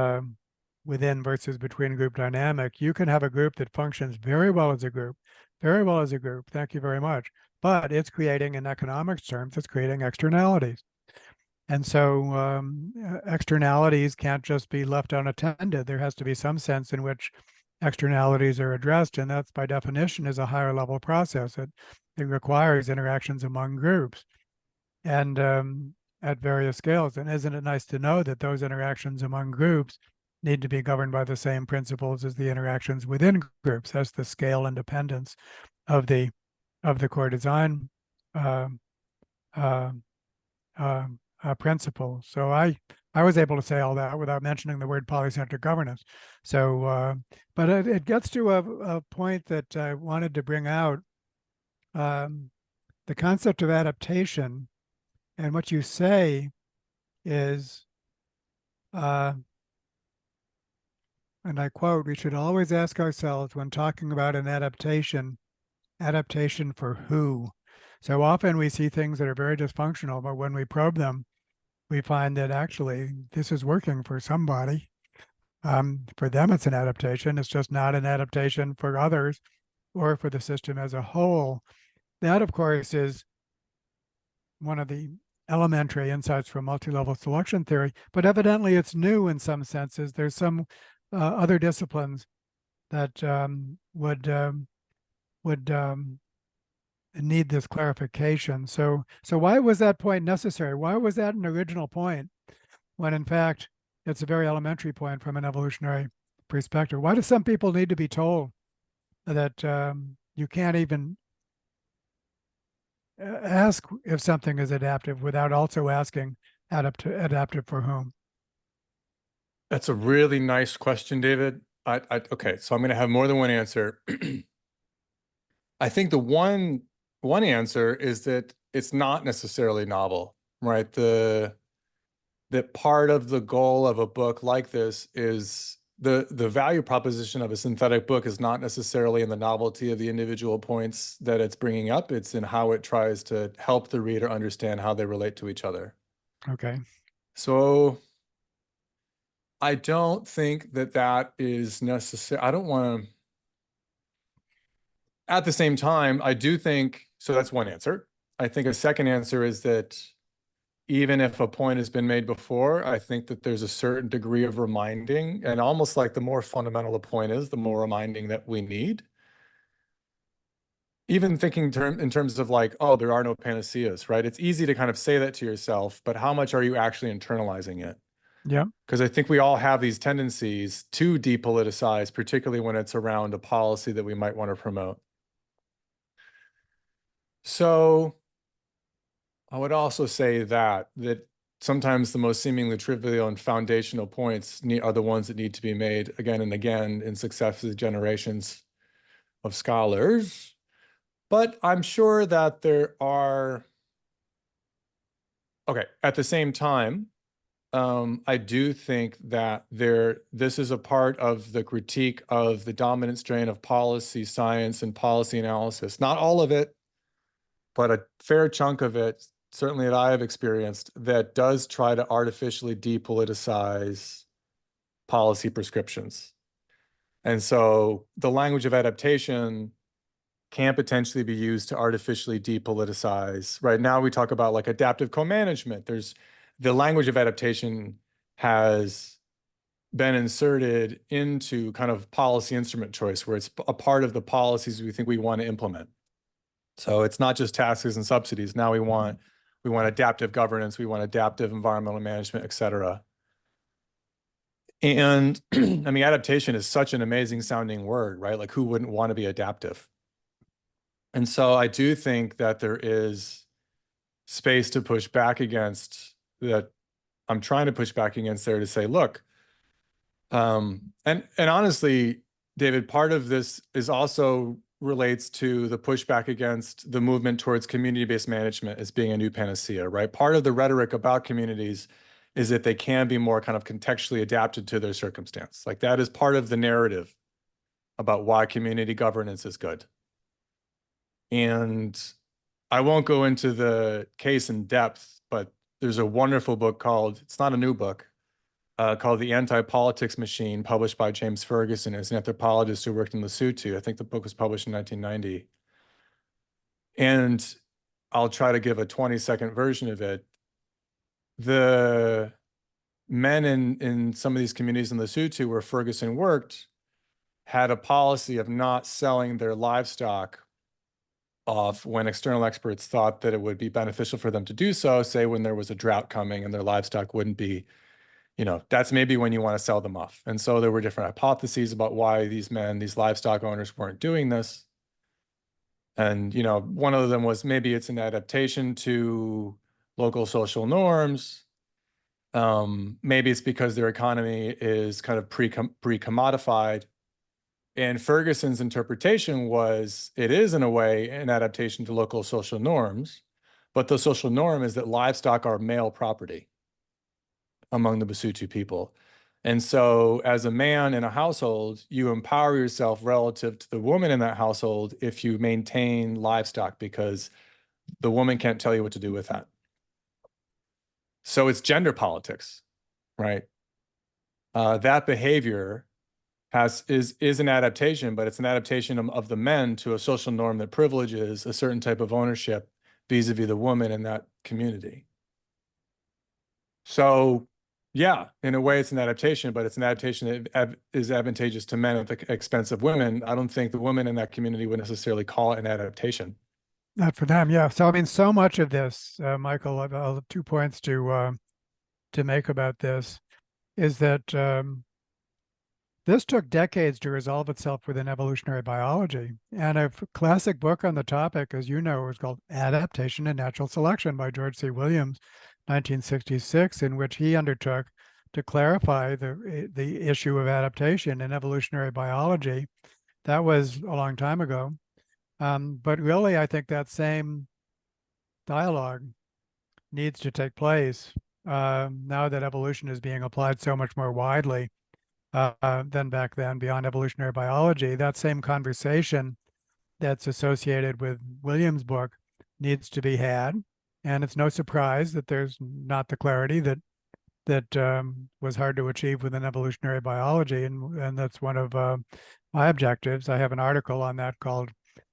within versus between group dynamic, you can have a group that functions very well as a group, very well as a group. Thank you very much. But it's creating, in economics terms, it's creating externalities. And so externalities can't just be left unattended. There has to be some sense in which externalities are addressed. And that's by definition is a higher level process. It requires interactions among groups and at various scales. And isn't it nice to know that those interactions among groups need to be governed by the same principles as the interactions within groups? That's the scale independence of the core design uh, uh, uh, principles. So I was able to say all that without mentioning the word polycentric governance. So, but it gets to a point that I wanted to bring out, the concept of adaptation, and what you say is, uh, and I quote, we should always ask ourselves when talking about an adaptation for who? So often we see things that are very dysfunctional, but when we probe them, we find that actually this is working for somebody. For them, it's an adaptation. It's just not an adaptation for others or for the system as a whole. That, of course, is one of the elementary insights from multi-level selection theory, but evidently it's new in some senses. There's some other disciplines that would need this clarification. So why was that point necessary? Why was that an original point when in fact it's a very elementary point from an evolutionary perspective? Why do some people need to be told that you can't even ask if something is adaptive without also asking adaptive for whom? That's a really nice question, David. Okay, so I'm going to have more than one answer. I think the one answer is that it's not necessarily novel, right? That part of the goal of a book like this is the value proposition of a synthetic book is not necessarily in the novelty of the individual points that it's bringing up. It's in how it tries to help the reader understand how they relate to each other. Okay. So I don't think that that is necessary. I don't want to. At the same time, I do think, so that's one answer. I think a second answer is that even if a point has been made before, I think that there's a certain degree of reminding, and almost like the more fundamental a point is, the more reminding that we need. Even thinking in terms of like, oh, there are no panaceas, right? It's easy to kind of say that to yourself, but how much are you actually internalizing it? Yeah. Because I think we all have these tendencies to depoliticize, particularly when it's around a policy that we might want to promote. So I would also say that sometimes the most seemingly trivial and foundational points are the ones that need to be made again and again in successive generations of scholars. But I'm sure that there are, okay, at the same time, I do think that this is a part of the critique of the dominant strain of policy science and policy analysis. Not all of it, but a fair chunk of it, certainly that I have experienced, that does try to artificially depoliticize policy prescriptions. And so the language of adaptation can potentially be used to artificially depoliticize. Right now we talk about like adaptive co-management. There's the language of adaptation has been inserted into kind of policy instrument choice, where it's a part of the policies we think we want to implement. So it's not just taxes and subsidies. Now we want adaptive governance, we want adaptive environmental management, et cetera. And I mean, adaptation is such an amazing sounding word, right? Like who wouldn't want to be adaptive? And so I do think that there is space to push back against that. I'm trying to push back against there to say, look, and honestly, David, part of this is also relates to the pushback against the movement towards community-based management as being a new panacea, right? Part of the rhetoric about communities is that they can be more kind of contextually adapted to their circumstance. Like that is part of the narrative about why community governance is good. And I won't go into the case in depth, but there's a wonderful book called, it's not a new book, called The Anti-Politics Machine, published by James Ferguson as an anthropologist who worked in Lesotho. I think the book was published in 1990. And I'll try to give a 20-second version of it. The men in some of these communities in Lesotho where Ferguson worked had a policy of not selling their livestock off when external experts thought that it would be beneficial for them to do so, say when there was a drought coming and their livestock wouldn't be, that's maybe when you want to sell them off. And so there were different hypotheses about why these livestock owners weren't doing this. And, one of them was maybe it's an adaptation to local social norms. Maybe it's because their economy is kind of pre-commodified. And Ferguson's interpretation was it is, in a way, an adaptation to local social norms, but the social norm is that livestock are male property among the Basotho people. And so as a man in a household, you empower yourself relative to the woman in that household if you maintain livestock, because the woman can't tell you what to do with that. So it's gender politics, right? That behavior is an adaptation, but it's an adaptation of the men to a social norm that privileges a certain type of ownership vis-a-vis the woman in that community. So yeah, in a way it's an adaptation, but it's an adaptation that is advantageous to men at the expense of women. I don't think the women in that community would necessarily call it an adaptation. Not for them, yeah. So I mean, so much of this, Michael, I'll have 2 points to make about this, is that this took decades to resolve itself within evolutionary biology. And a classic book on the topic, as you know, is called Adaptation and Natural Selection by George C. Williams, 1966, in which he undertook to clarify the issue of adaptation in evolutionary biology. That was a long time ago. But really, I think that same dialogue needs to take place now that evolution is being applied so much more widely than back then beyond evolutionary biology. That same conversation that's associated with Williams' book needs to be had. And it's no surprise that there's not the clarity that was hard to achieve within evolutionary biology. And that's one of my objectives. I have an article on that called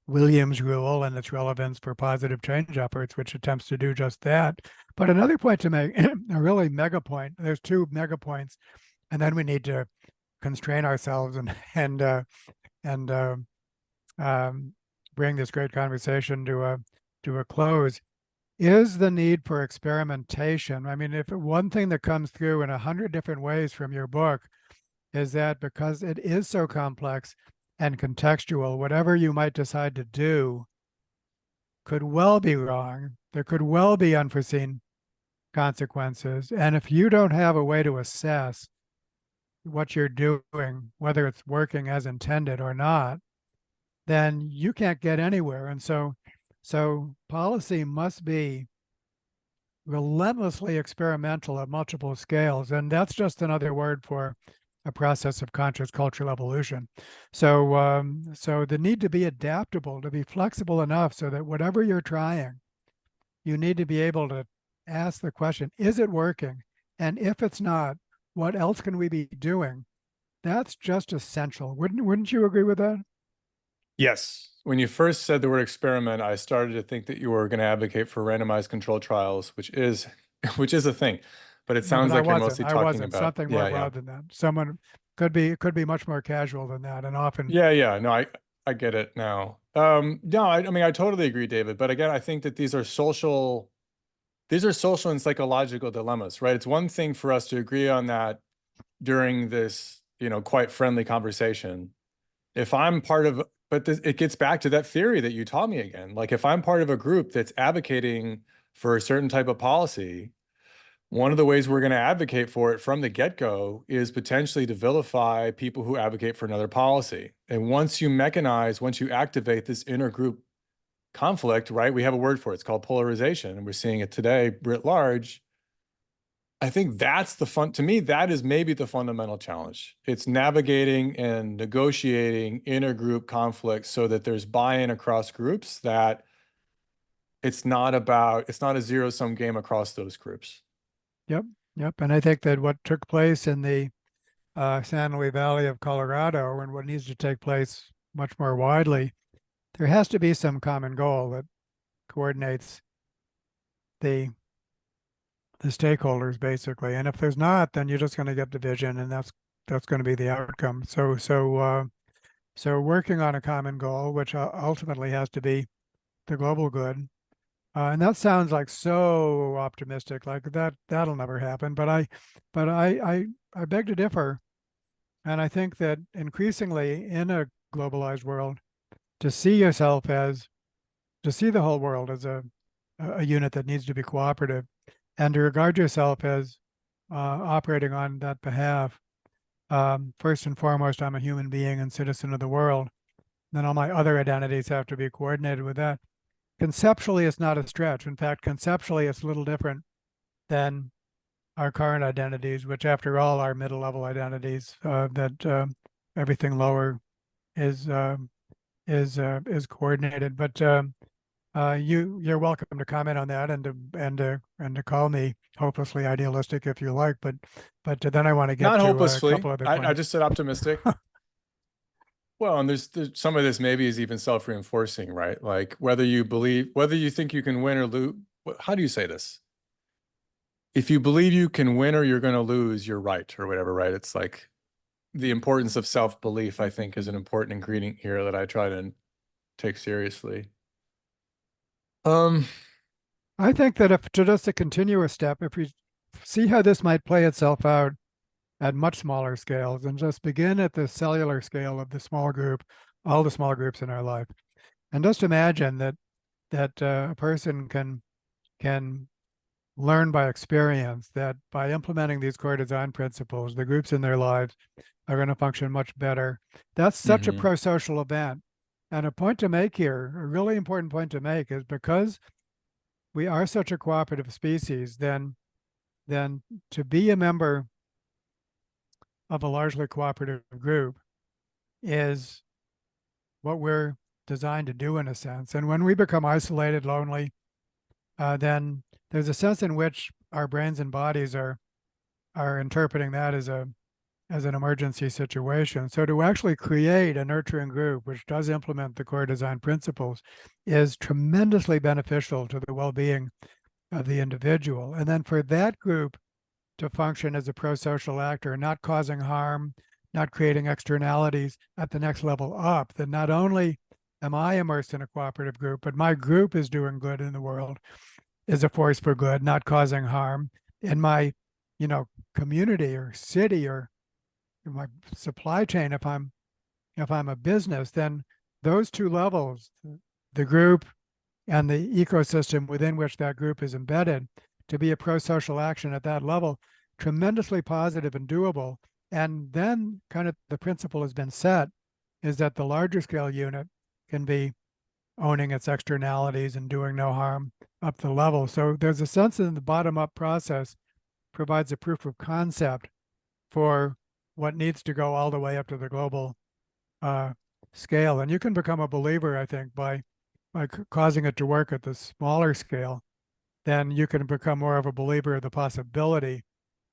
Williams' Rule and its relevance for positive change efforts, which attempts to do just that. But another point to make, a really mega point, there's 2 mega points, and then we need to constrain ourselves and bring this great conversation to a close, is the need for experimentation. I mean, if one thing that comes through in 100 different ways from your book is that because it is so complex and contextual, whatever you might decide to do could well be wrong. There could well be unforeseen consequences. And if you don't have a way to assess what you're doing, whether it's working as intended or not, then you can't get anywhere. And so policy must be relentlessly experimental at multiple scales. And that's just another word for a process of conscious cultural evolution. So the need to be adaptable, to be flexible enough so that whatever you're trying, you need to be able to ask the question, is it working? And if it's not, what else can we be doing? That's just essential. Wouldn't you agree with that? Yes. When you first said the word experiment, I started to think that you were going to advocate for randomized controlled trials, which is a thing. But it No, but sounds I like you're wasn't. mostly I talking wasn't. about, Something more yeah, yeah. broad than that. Someone could be much more casual than that, and often. Yeah, yeah. No, I get it now. No, I mean, I totally agree, David. But again, I think that these are social and psychological dilemmas, right? It's one thing for us to agree on that during this, quite friendly conversation. If I'm part of, but it gets back to that theory that you taught me again. Like if I'm part of a group that's advocating for a certain type of policy, one of the ways we're going to advocate for it from the get-go is potentially to vilify people who advocate for another policy. And once you activate this intergroup conflict, right? We have a word for it. It's called polarization, and we're seeing it today writ large. I think to me, that is maybe the fundamental challenge. It's navigating and negotiating intergroup conflicts so that there's buy-in across groups, that it's not a zero-sum game across those groups. Yep, yep. And I think that what took place in the San Luis Valley of Colorado and what needs to take place much more widely, there has to be some common goal that coordinates the stakeholders basically. And if there's not, then you're just going to get division, and that's going to be the outcome. So working on a common goal, which ultimately has to be the global good. And that sounds like so optimistic, like that'll never happen. But I beg to differ. And I think that increasingly in a globalized world, to see yourself as to see the whole world as a unit that needs to be cooperative, and to regard yourself as operating on that behalf. First and foremost, I'm a human being and citizen of the world. Then all my other identities have to be coordinated with that. Conceptually, it's not a stretch. In fact, conceptually, it's a little different than our current identities, which, after all, are middle-level identities. That everything lower is coordinated. But you're welcome to comment on that and to call me hopelessly idealistic if you like. But then I want to get Not to a hopelessly. couple other I points. just said optimistic. Well, and there's some of this maybe is even self-reinforcing, right? Like whether you think you can win or lose. How do you say this? If you believe you can win or you're going to lose, you're right, or whatever, right? It's like the importance of self-belief, I think, is an important ingredient here that I try to take seriously. I think that if to just a continuous step, if we see how this might play itself out at much smaller scales and just begin at the cellular scale of the small group, all the small groups in our life, and just imagine that a person can learn by experience that by implementing these core design principles, the groups in their lives are going to function much better. That's such a pro-social event. And a point to make here, a really important point to make, is because we are such a cooperative species, then to be a member of a largely cooperative group is what we're designed to do in a sense. And when we become isolated, lonely, then there's a sense in which our brains and bodies are interpreting that as an emergency situation. So to actually create a nurturing group which does implement the core design principles is tremendously beneficial to the well-being of the individual. And then for that group to function as a pro-social actor, not causing harm, not creating externalities at the next level up, then not only am I immersed in a cooperative group, but my group is doing good in the world, is a force for good, not causing harm. In my, community or city or in my supply chain, if I'm a business, then those two levels, the group and the ecosystem within which that group is embedded, to be a pro-social action at that level, tremendously positive and doable. And then kind of the principle has been set, is that the larger scale unit can be owning its externalities and doing no harm up the level. So there's a sense in the bottom-up process provides a proof of concept for what needs to go all the way up to the global scale. And you can become a believer, I think, by causing it to work at the smaller scale. Then you can become more of a believer of the possibility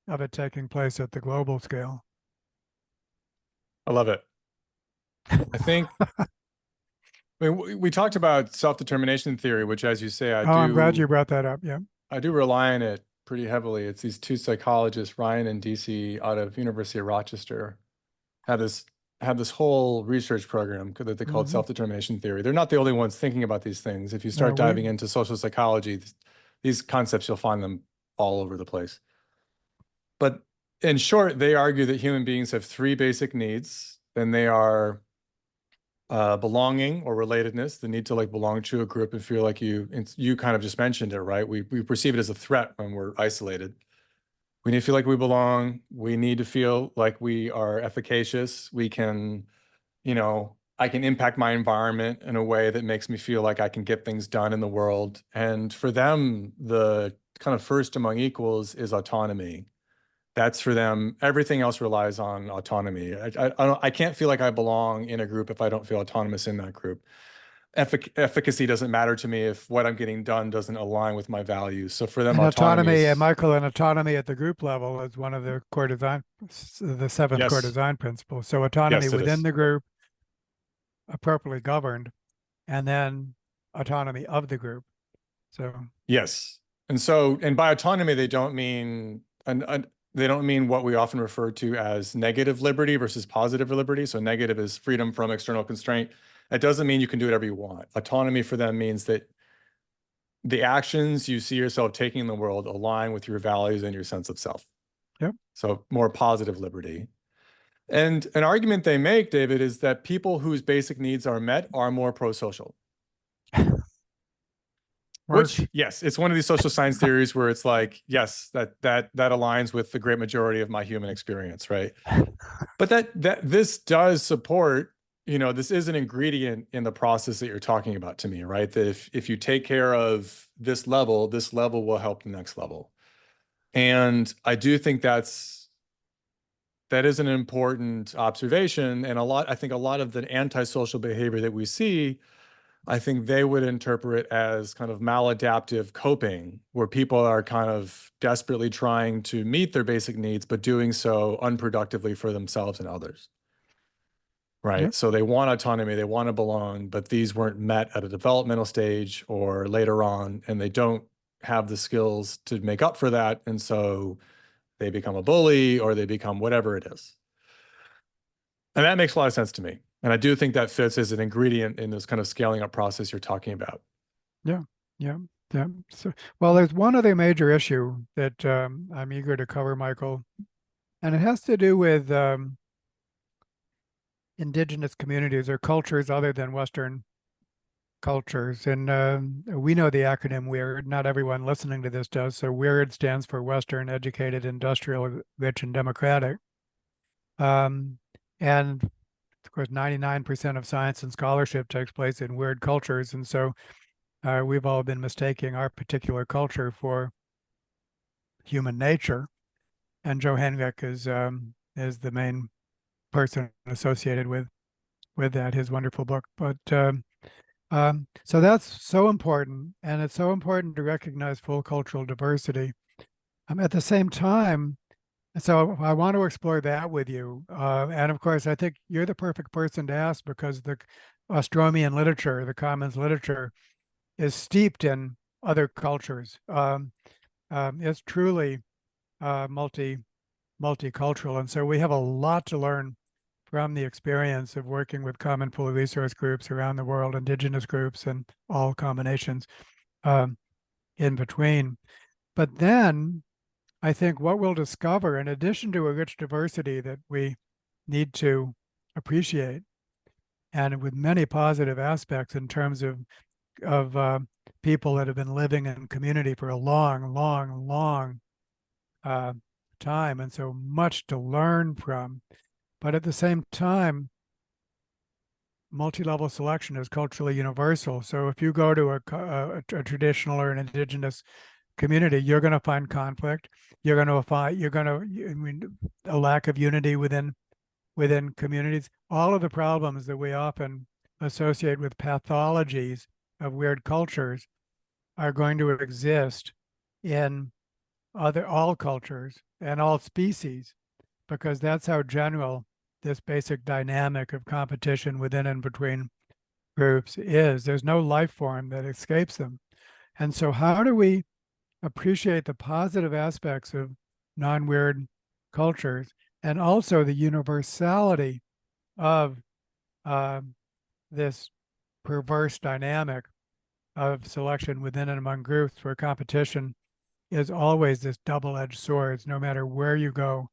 of it taking place at the global scale. I love it. I think we talked about self-determination theory, which, as you say, I'm glad you brought that up. Yeah. I do rely on it pretty heavily. It's these two psychologists, Ryan and DC, out of University of Rochester, have this whole research program that they called self-determination theory. They're not the only ones thinking about these things. If you start diving into social psychology, these concepts, you'll find them all over the place. But in short, they argue that human beings have three basic needs, and they are belonging or relatedness, the need to belong to a group and feel like you kind of just mentioned it, right? We perceive it as a threat when we're isolated. We need to feel like we belong. We need to feel like we are efficacious. We can, I can impact my environment in a way that makes me feel like I can get things done in the world. And for them, the kind of first among equals is autonomy. That's for them. Everything else relies on autonomy. I can't feel like I belong in a group if I don't feel autonomous in that group. Efficacy doesn't matter to me if what I'm getting done doesn't align with my values. So for them, and autonomy, is, Michael, and autonomy at the group level is one of the core design, the seventh core design principles. So autonomy within the group, appropriately governed, and then autonomy of the group. So yes, and by autonomy they don't mean they don't mean what we often refer to as negative liberty versus positive liberty. So negative is freedom from external constraint. It doesn't mean you can do whatever you want. Autonomy for them means that the actions you see yourself taking in the world align with your values and your sense of self. Yep. So more positive liberty. And an argument they make, David, is that people whose basic needs are met are more pro-social. work. Which, yes, it's one of these social science theories where it's like, yes, that aligns with the great majority of my human experience, right? But that this does support, this is an ingredient in the process that you're talking about to me, right? That if you take care of this level will help the next level. And I do think that is an important observation. And I think a lot of the antisocial behavior that we see, I think they would interpret as kind of maladaptive coping, where people are kind of desperately trying to meet their basic needs, but doing so unproductively for themselves and others. Yep. Right. So they want autonomy, they want to belong, but these weren't met at a developmental stage or later on, and they don't have the skills to make up for that. And so they become a bully or they become whatever it is. And that makes a lot of sense to me. And I do think that fits as an ingredient in this kind of scaling up process you're talking about. Yeah. Yeah. Yeah. So, well, there's one other major issue that I'm eager to cover, Michael, and it has to do with indigenous communities or cultures other than Western cultures. And we know the acronym WEIRD. Not everyone listening to this does. So WEIRD stands for Western, Educated, Industrial, Rich, and Democratic. Um, and of course, 99% of science and scholarship takes place in weird cultures. And so we've all been mistaking our particular culture for human nature. And Joe Henrich is the main person associated with that, his wonderful book. But so that's so important, and it's so important to recognize full cultural diversity. At the same time, so I want to explore that with you. And of course, I think you're the perfect person to ask because the Ostromian literature, the Commons literature, is steeped in other cultures. It's truly multicultural, and so we have a lot to learn from the experience of working with common pool resource groups around the world, indigenous groups, and all combinations um, in between. But then I think what we'll discover, in addition to a rich diversity that we need to appreciate, and with many positive aspects in terms of people that have been living in community for a long uh, time, and so much to learn from. But at the same time, multi-level selection is culturally universal. So if you go to a traditional or an indigenous community, you're going to find conflict. You're going to find I mean, a lack of unity within communities. All of the problems that we often associate with pathologies of weird cultures are going to exist in all cultures and all species, because that's how general this basic dynamic of competition within and between groups is. There's no life form that escapes them. And so how do we appreciate the positive aspects of non-weird cultures and also the universality of uh, this perverse dynamic of selection within and among groups, where competition is always this double-edged sword. No matter where you go,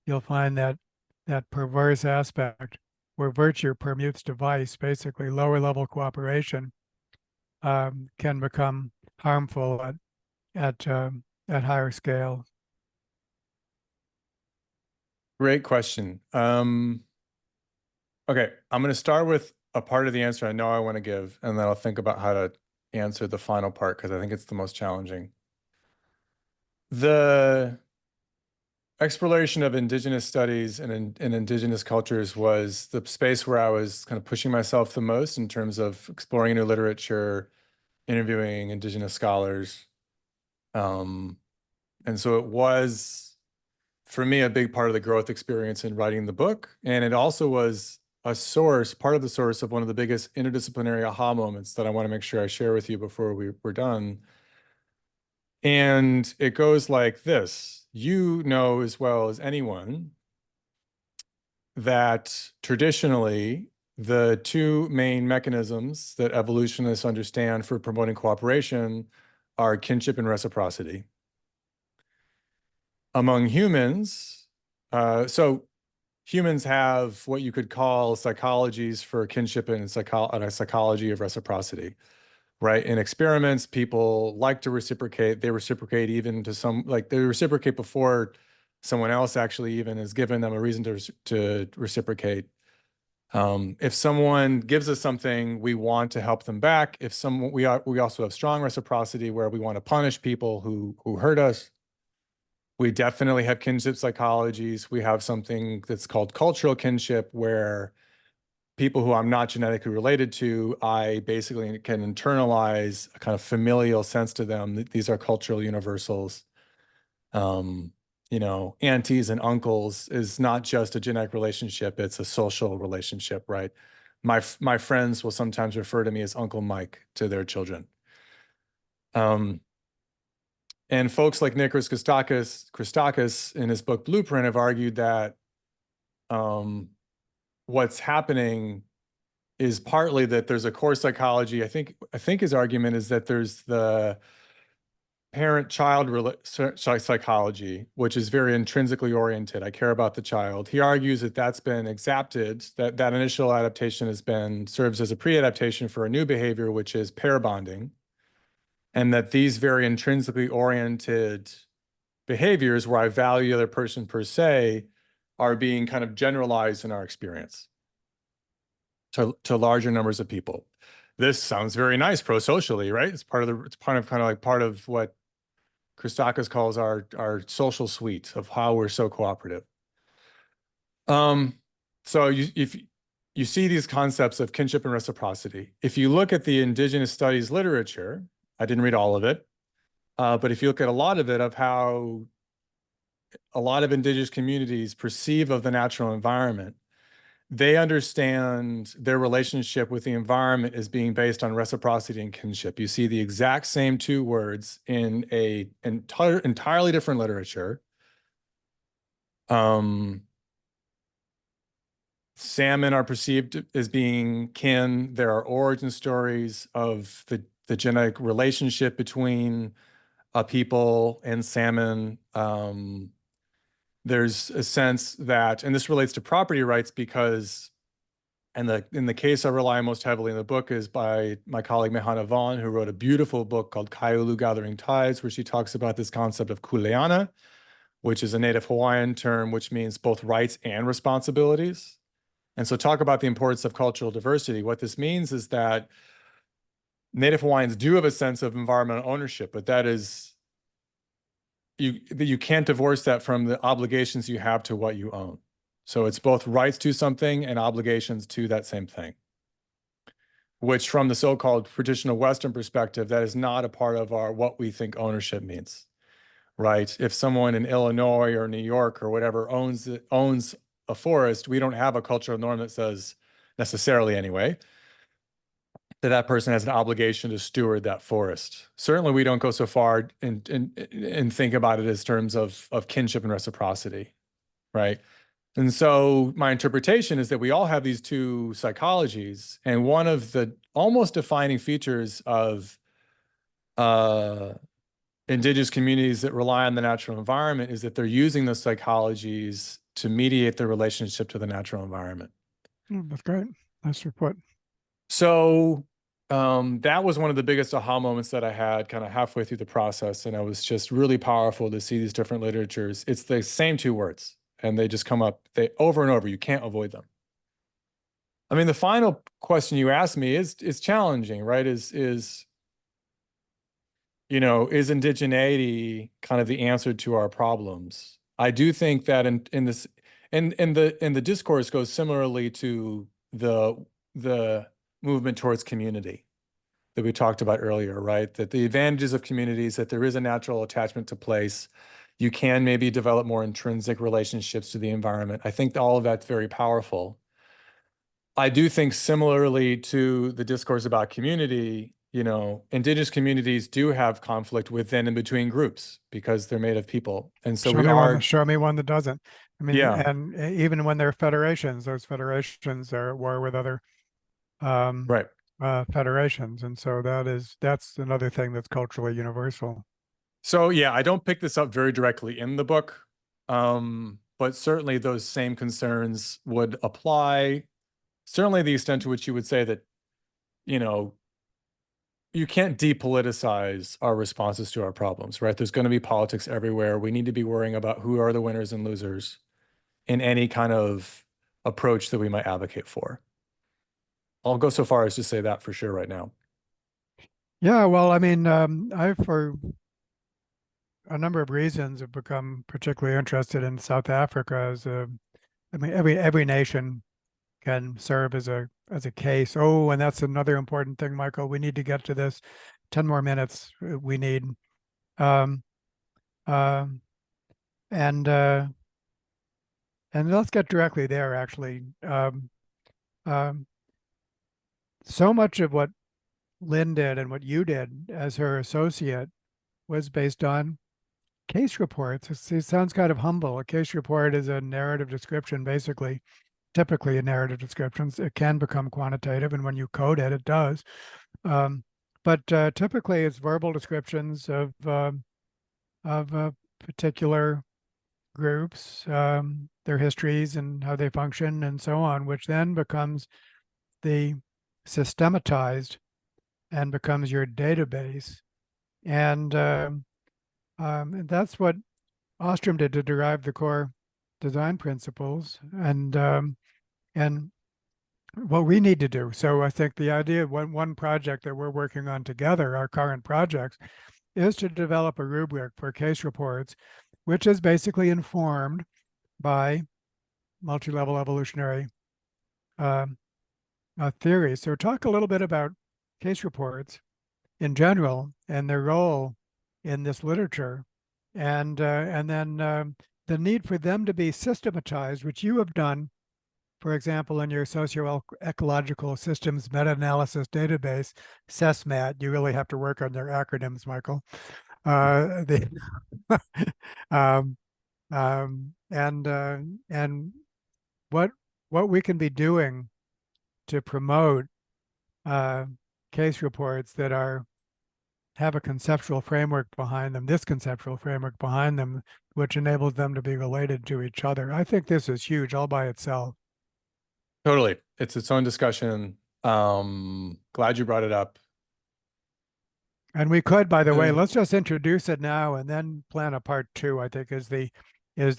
you'll find that perverse aspect where virtue permutes to vice. Basically, lower level cooperation can become harmful at higher scale. Great question. Okay, I'm going to start with a part of the answer I know I want to give, and then I'll think about how to answer the final part because I think it's the most challenging. The exploration of indigenous studies and indigenous cultures was the space where I was kind of pushing myself the most in terms of exploring new literature, interviewing indigenous scholars. And so it was, for me, a big part of the growth experience in writing the book. And it also was part of the source of one of the biggest interdisciplinary aha moments that I want to make sure I share with you before we're done. And it goes like this. You know as well as anyone that traditionally the two main mechanisms that evolutionists understand for promoting cooperation are kinship and reciprocity. Among humans, so humans have what you could call psychologies for kinship and a psychology of reciprocity. right? In experiments, people like to reciprocate. They reciprocate even to some, like they reciprocate before someone else actually even has given them a reason to reciprocate. If someone gives us something, we want to help them back. If someone, we also have strong reciprocity where we want to punish people who hurt us. We definitely have kinship psychologies. We have something that's called cultural kinship, where people who I'm not genetically related to, I basically can internalize a kind of familial sense to them. These are cultural universals. Um, aunties and uncles is not just a genetic relationship, it's a social relationship, right? My friends will sometimes refer to me as Uncle Mike to their children. And folks like Nikos Christakis in his book Blueprint have argued that what's happening is partly that there's a core psychology. I think his argument is that there's the parent-child psychology, which is very intrinsically oriented. I care about the child. He argues that that's been exapted, that initial adaptation serves as a pre-adaptation for a new behavior, which is pair bonding, and that these very intrinsically oriented behaviors where I value the other person per se are being kind of generalized in our experience to larger numbers of people. This sounds very nice pro-socially, right? It's kind of part of what Christakis calls our social suite of how we're so cooperative. So if you see these concepts of kinship and reciprocity, if you look at the indigenous studies literature, I didn't read all of it, but if you look at a lot of it, of how a lot of indigenous communities perceive of the natural environment, they understand their relationship with the environment as being based on reciprocity and kinship. You see the exact same two words in a entirely different literature. Salmon are perceived as being kin. There are origin stories of the genetic relationship between people and salmon. There's a sense that, and this relates to property rights because, and in the case I rely most heavily in the book is by my colleague Mehana Vaughn, who wrote a beautiful book called Kaiulu Gathering Tides, where she talks about this concept of kuleana, which is a native Hawaiian term, which means both rights and responsibilities. And so talk about the importance of cultural diversity. What this means is that Native Hawaiians do have a sense of environmental ownership, but that is, you can't divorce that from the obligations you have to what you own. So it's both rights to something and obligations to that same thing, which from the so-called traditional Western perspective, that is not a part of what we think ownership means, right? If someone in Illinois or New York or whatever owns a forest, we don't have a cultural norm that says, necessarily anyway, that person has an obligation to steward that forest. Certainly, we don't go so far and think about it as terms of kinship and reciprocity, right? And so my interpretation is that we all have these two psychologies, and one of the almost defining features of indigenous communities that rely on the natural environment is that they're using those psychologies to mediate their relationship to the natural environment. That's great. Nice report. So that was one of the biggest aha moments that I had kind of halfway through the process. And it was just really powerful to see these different literatures. It's the same two words and they just come up over and over. You can't avoid them. I mean, the final question you asked me is challenging, right? Is indigeneity kind of the answer to our problems? I do think that in the discourse goes similarly to the movement towards community that we talked about earlier, right? That the advantages of communities, that there is a natural attachment to place. You can maybe develop more intrinsic relationships to the environment. I think all of that's very powerful. I do think similarly to the discourse about community, indigenous communities do have conflict within and between groups because they're made of people. And so Show me one that doesn't. I mean, yeah, and even when they're federations, those federations are at war with other right. federations. And so that's another thing that's culturally universal. So yeah, I don't pick this up very directly in the book, but certainly those same concerns would apply. Certainly the extent to which you would say that, you can't depoliticize our responses to our problems, right? There's going to be politics everywhere. We need to be worrying about who are the winners and losers in any kind of approach that we might advocate for. I'll go so far as to say that for sure right now. Yeah, well, I mean, I for a number of reasons have become particularly interested in South Africa as a, I mean, every nation can serve as a case. Oh, and that's another important thing, Michael. We need to get to this. 10 more minutes we need. Um, um, and uh, and let's get directly there, actually. Um, so much of what Lynn did and what you did as her associate was based on case reports. It sounds kind of humble. A case report is a narrative description, basically, typically a narrative description. It can become quantitative, and when you code it, it does. Um, but typically, it's verbal descriptions of particular groups, their histories and how they function, and so on, which then becomes the systematized and becomes your database. And that's what Ostrom did to derive the core design principles, and what we need to do. So I think the idea of one project that we're working on together, our current projects, is to develop a rubric for case reports, which is basically informed by multi-level evolutionary uh, theory. So talk a little bit about case reports in general and their role in this literature, and then the need for them to be systematized, which you have done, for example, in your socio-ecological systems meta-analysis database, SESMAT. You really have to work on their acronyms, Michael. The um, and what we can be doing to promote uh, case reports that are have a conceptual framework behind them, this conceptual framework behind them, which enables them to be related to each other. I think this is huge all by itself. Totally. It's its own discussion. Glad you brought it up. And we could, by the way, Uh, let's just introduce it now and then plan a part two, I think is the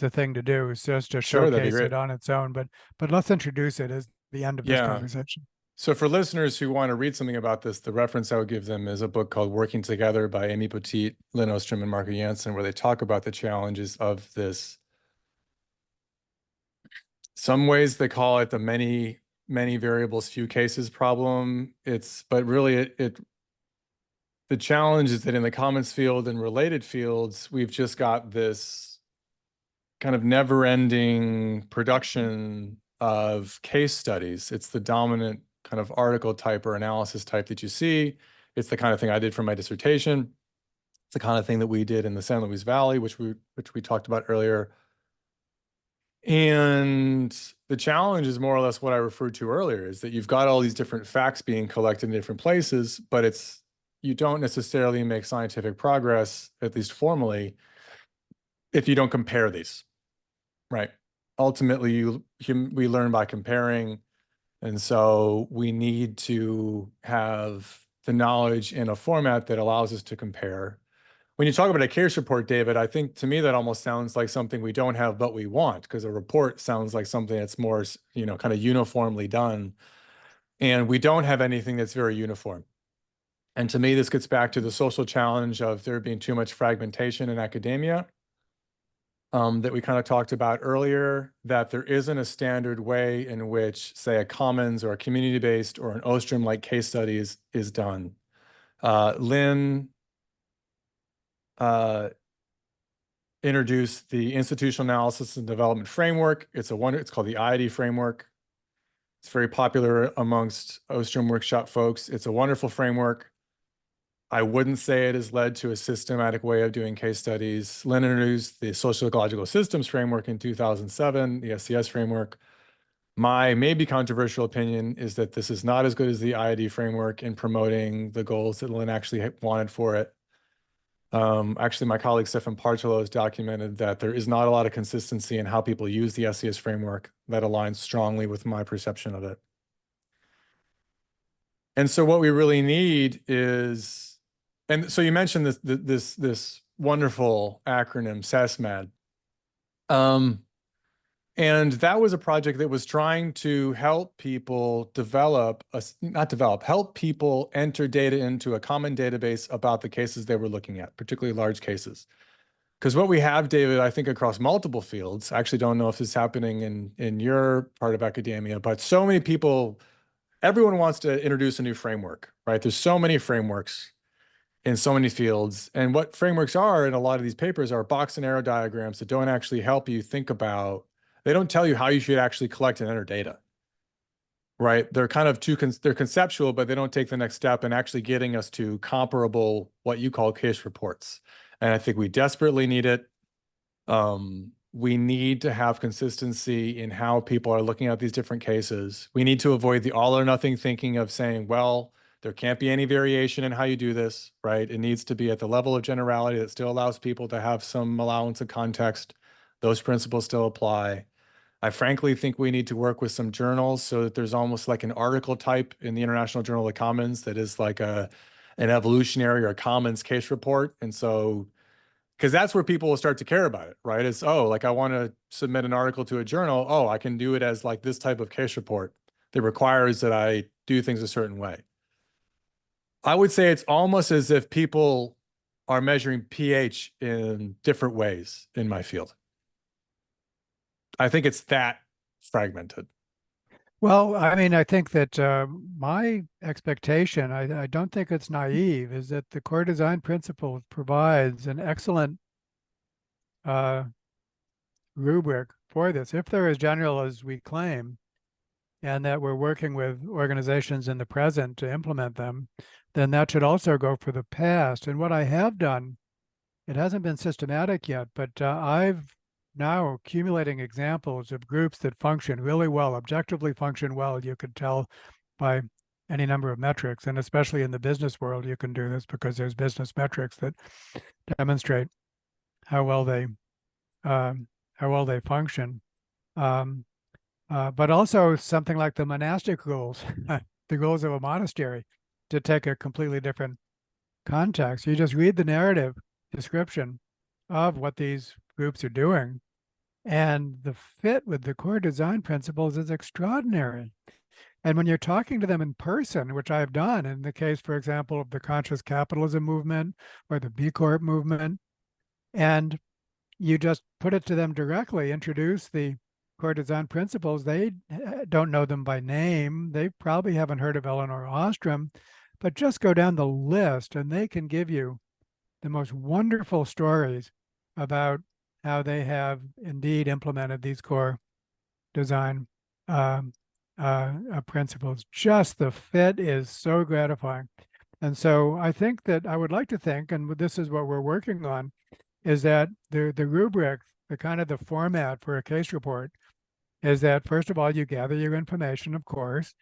thing to do, is just to sure, that'd be showcase great. it on its own. But let's introduce it as the end of this Yeah. conversation. So for listeners who want to read something about this, the reference I would give them is a book called Working Together by Amy Petit, Lynn Ostrom, and Marco Jansen, where they talk about the challenges of this. Some ways they call it the many variables, few cases problem. But really the challenge is that in the commons field and related fields, we've just got this kind of never-ending production of case studies. It's the dominant kind of article type or analysis type that you see. It's the kind of thing I did for my dissertation. It's the kind of thing that we did in the San Luis Valley, which we talked about earlier. And the challenge is more or less what I referred to earlier, is that you've got all these different facts being collected in different places, but you don't necessarily make scientific progress, at least formally, if you don't compare these, right? Ultimately, we learn by comparing. And so we need to have the knowledge in a format that allows us to compare. When you talk about a case report, David, I think to me that almost sounds like something we don't have, but we want, because a report sounds like something that's more, kind of uniformly done. And we don't have anything that's very uniform. And to me, this gets back to the social challenge of there being too much fragmentation in academia, that we kind of talked about earlier, that there isn't a standard way in which, say, a commons or a community-based or an Ostrom-like case study is done. Lynn introduced the institutional analysis and development framework. It's called the IID framework. It's very popular amongst Ostrom workshop folks. It's a wonderful framework. I wouldn't say it has led to a systematic way of doing case studies. Lynn introduced the social ecological systems framework in 2007, the SCS framework. My maybe controversial opinion is that this is not as good as the IID framework in promoting the goals that Lynn actually wanted for it. Actually, my colleague Stefan Partolo has documented that there is not a lot of consistency in how people use the SCS framework that aligns strongly with my perception of it. And so what we really need is, and so you mentioned this wonderful acronym, SESMAD. And that was a project that was trying to help people help people enter data into a common database about the cases they were looking at, particularly large cases. Because what we have, David, I think across multiple fields, I actually don't know if this is happening in your part of academia, but so many people, everyone wants to introduce a new framework, right? There's so many frameworks in so many fields. And what frameworks are in a lot of these papers are box and arrow diagrams that don't actually help you think about, they don't tell you how you should actually collect and enter data, right? They're kind of they're conceptual, but they don't take the next step in actually getting us to comparable, what you call case reports. And I think we desperately need it. We need to have consistency in how people are looking at these different cases. We need to avoid the all or nothing thinking of saying, well, there can't be any variation in how you do this, right? It needs to be at the level of generality that still allows people to have some allowance of context. Those principles still apply. I frankly think we need to work with some journals so that there's almost like an article type in the International Journal of Commons that is like an evolutionary or commons case report. And so, because that's where people will start to care about it, right? It's, oh, like I want to submit an article to a journal. Oh, I can do it as like this type of case report that requires that I do things a certain way. I would say it's almost as if people are measuring pH in different ways in my field. I think it's that fragmented. Well, I mean, I think that my expectation, I don't think it's naive, is that the core design principle provides an excellent uh, rubric for this. If they're as general as we claim, and that we're working with organizations in the present to implement them, then that should also go for the past. And what I have done, it hasn't been systematic yet, but I've now accumulating examples of groups that function really well, objectively function well. You could tell by any number of metrics, and especially in the business world, you can do this because there's business metrics that demonstrate how well they function. But also something like the monastic rules, the rules of a monastery, to take a completely different context. You just read the narrative description of what these groups are doing, and the fit with the core design principles is extraordinary. And when you're talking to them in person, which I've done in the case, for example, of the conscious capitalism movement or the B Corp movement, and you just put it to them directly, introduce the core design principles, they don't know them by name. They probably haven't heard of Elinor Ostrom, but just go down the list and they can give you the most wonderful stories about how they have indeed implemented these core design principles. Just the fit is so gratifying. And so I think that I would like to think, and this is what we're working on, is that the rubric, the kind of the format for a case report, is that first of all, you gather your information, of course.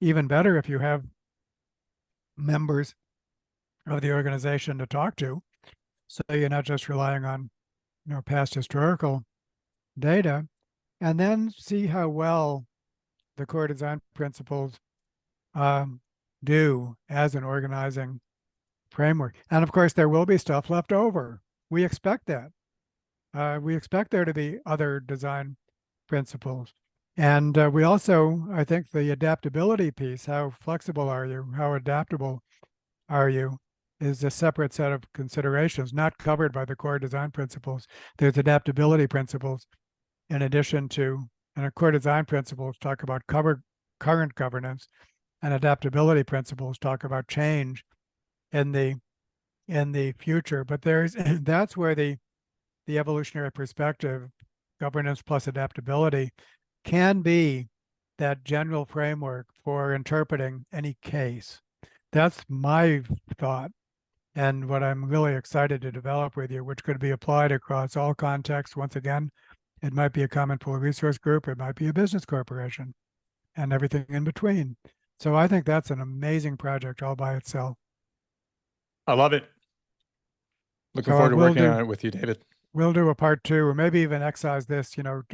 Even better if you have members of the organization to talk to, so you're not just relying on past historical data, and then see how well the core design principles do as an organizing framework. And of course, there will be stuff left over. We expect that. We expect there to be other design principles. And we also, I think the adaptability piece, how flexible are you? How adaptable are you? Is a separate set of considerations not covered by the core design principles. There's adaptability principles in addition to, and core design principles talk about current governance, and adaptability principles talk about change in the future. But there's that's where the evolutionary perspective, governance plus adaptability, can be that general framework for interpreting any case. That's my thought, and what I'm really excited to develop with you, which could be applied across all contexts. Once again, it might be a common pool resource group, it might be a business corporation, and everything in between. So I think that's an amazing project all by itself. I love it. Looking So forward to working on it with you, David. We'll do a part 2, or maybe even excise this, and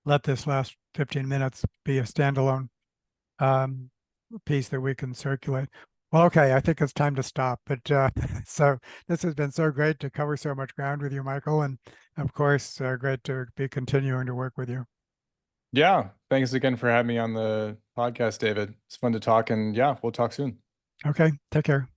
let this last 15 minutes be a standalone um, piece that we can circulate. Well, okay, I think it's time to stop. But so this has been so great to cover so much ground with you, Michael, and of course, great to be continuing to work with you. Yeah. Thanks again for having me on the podcast, David. It's fun to talk, and yeah, we'll talk soon. Okay, take care.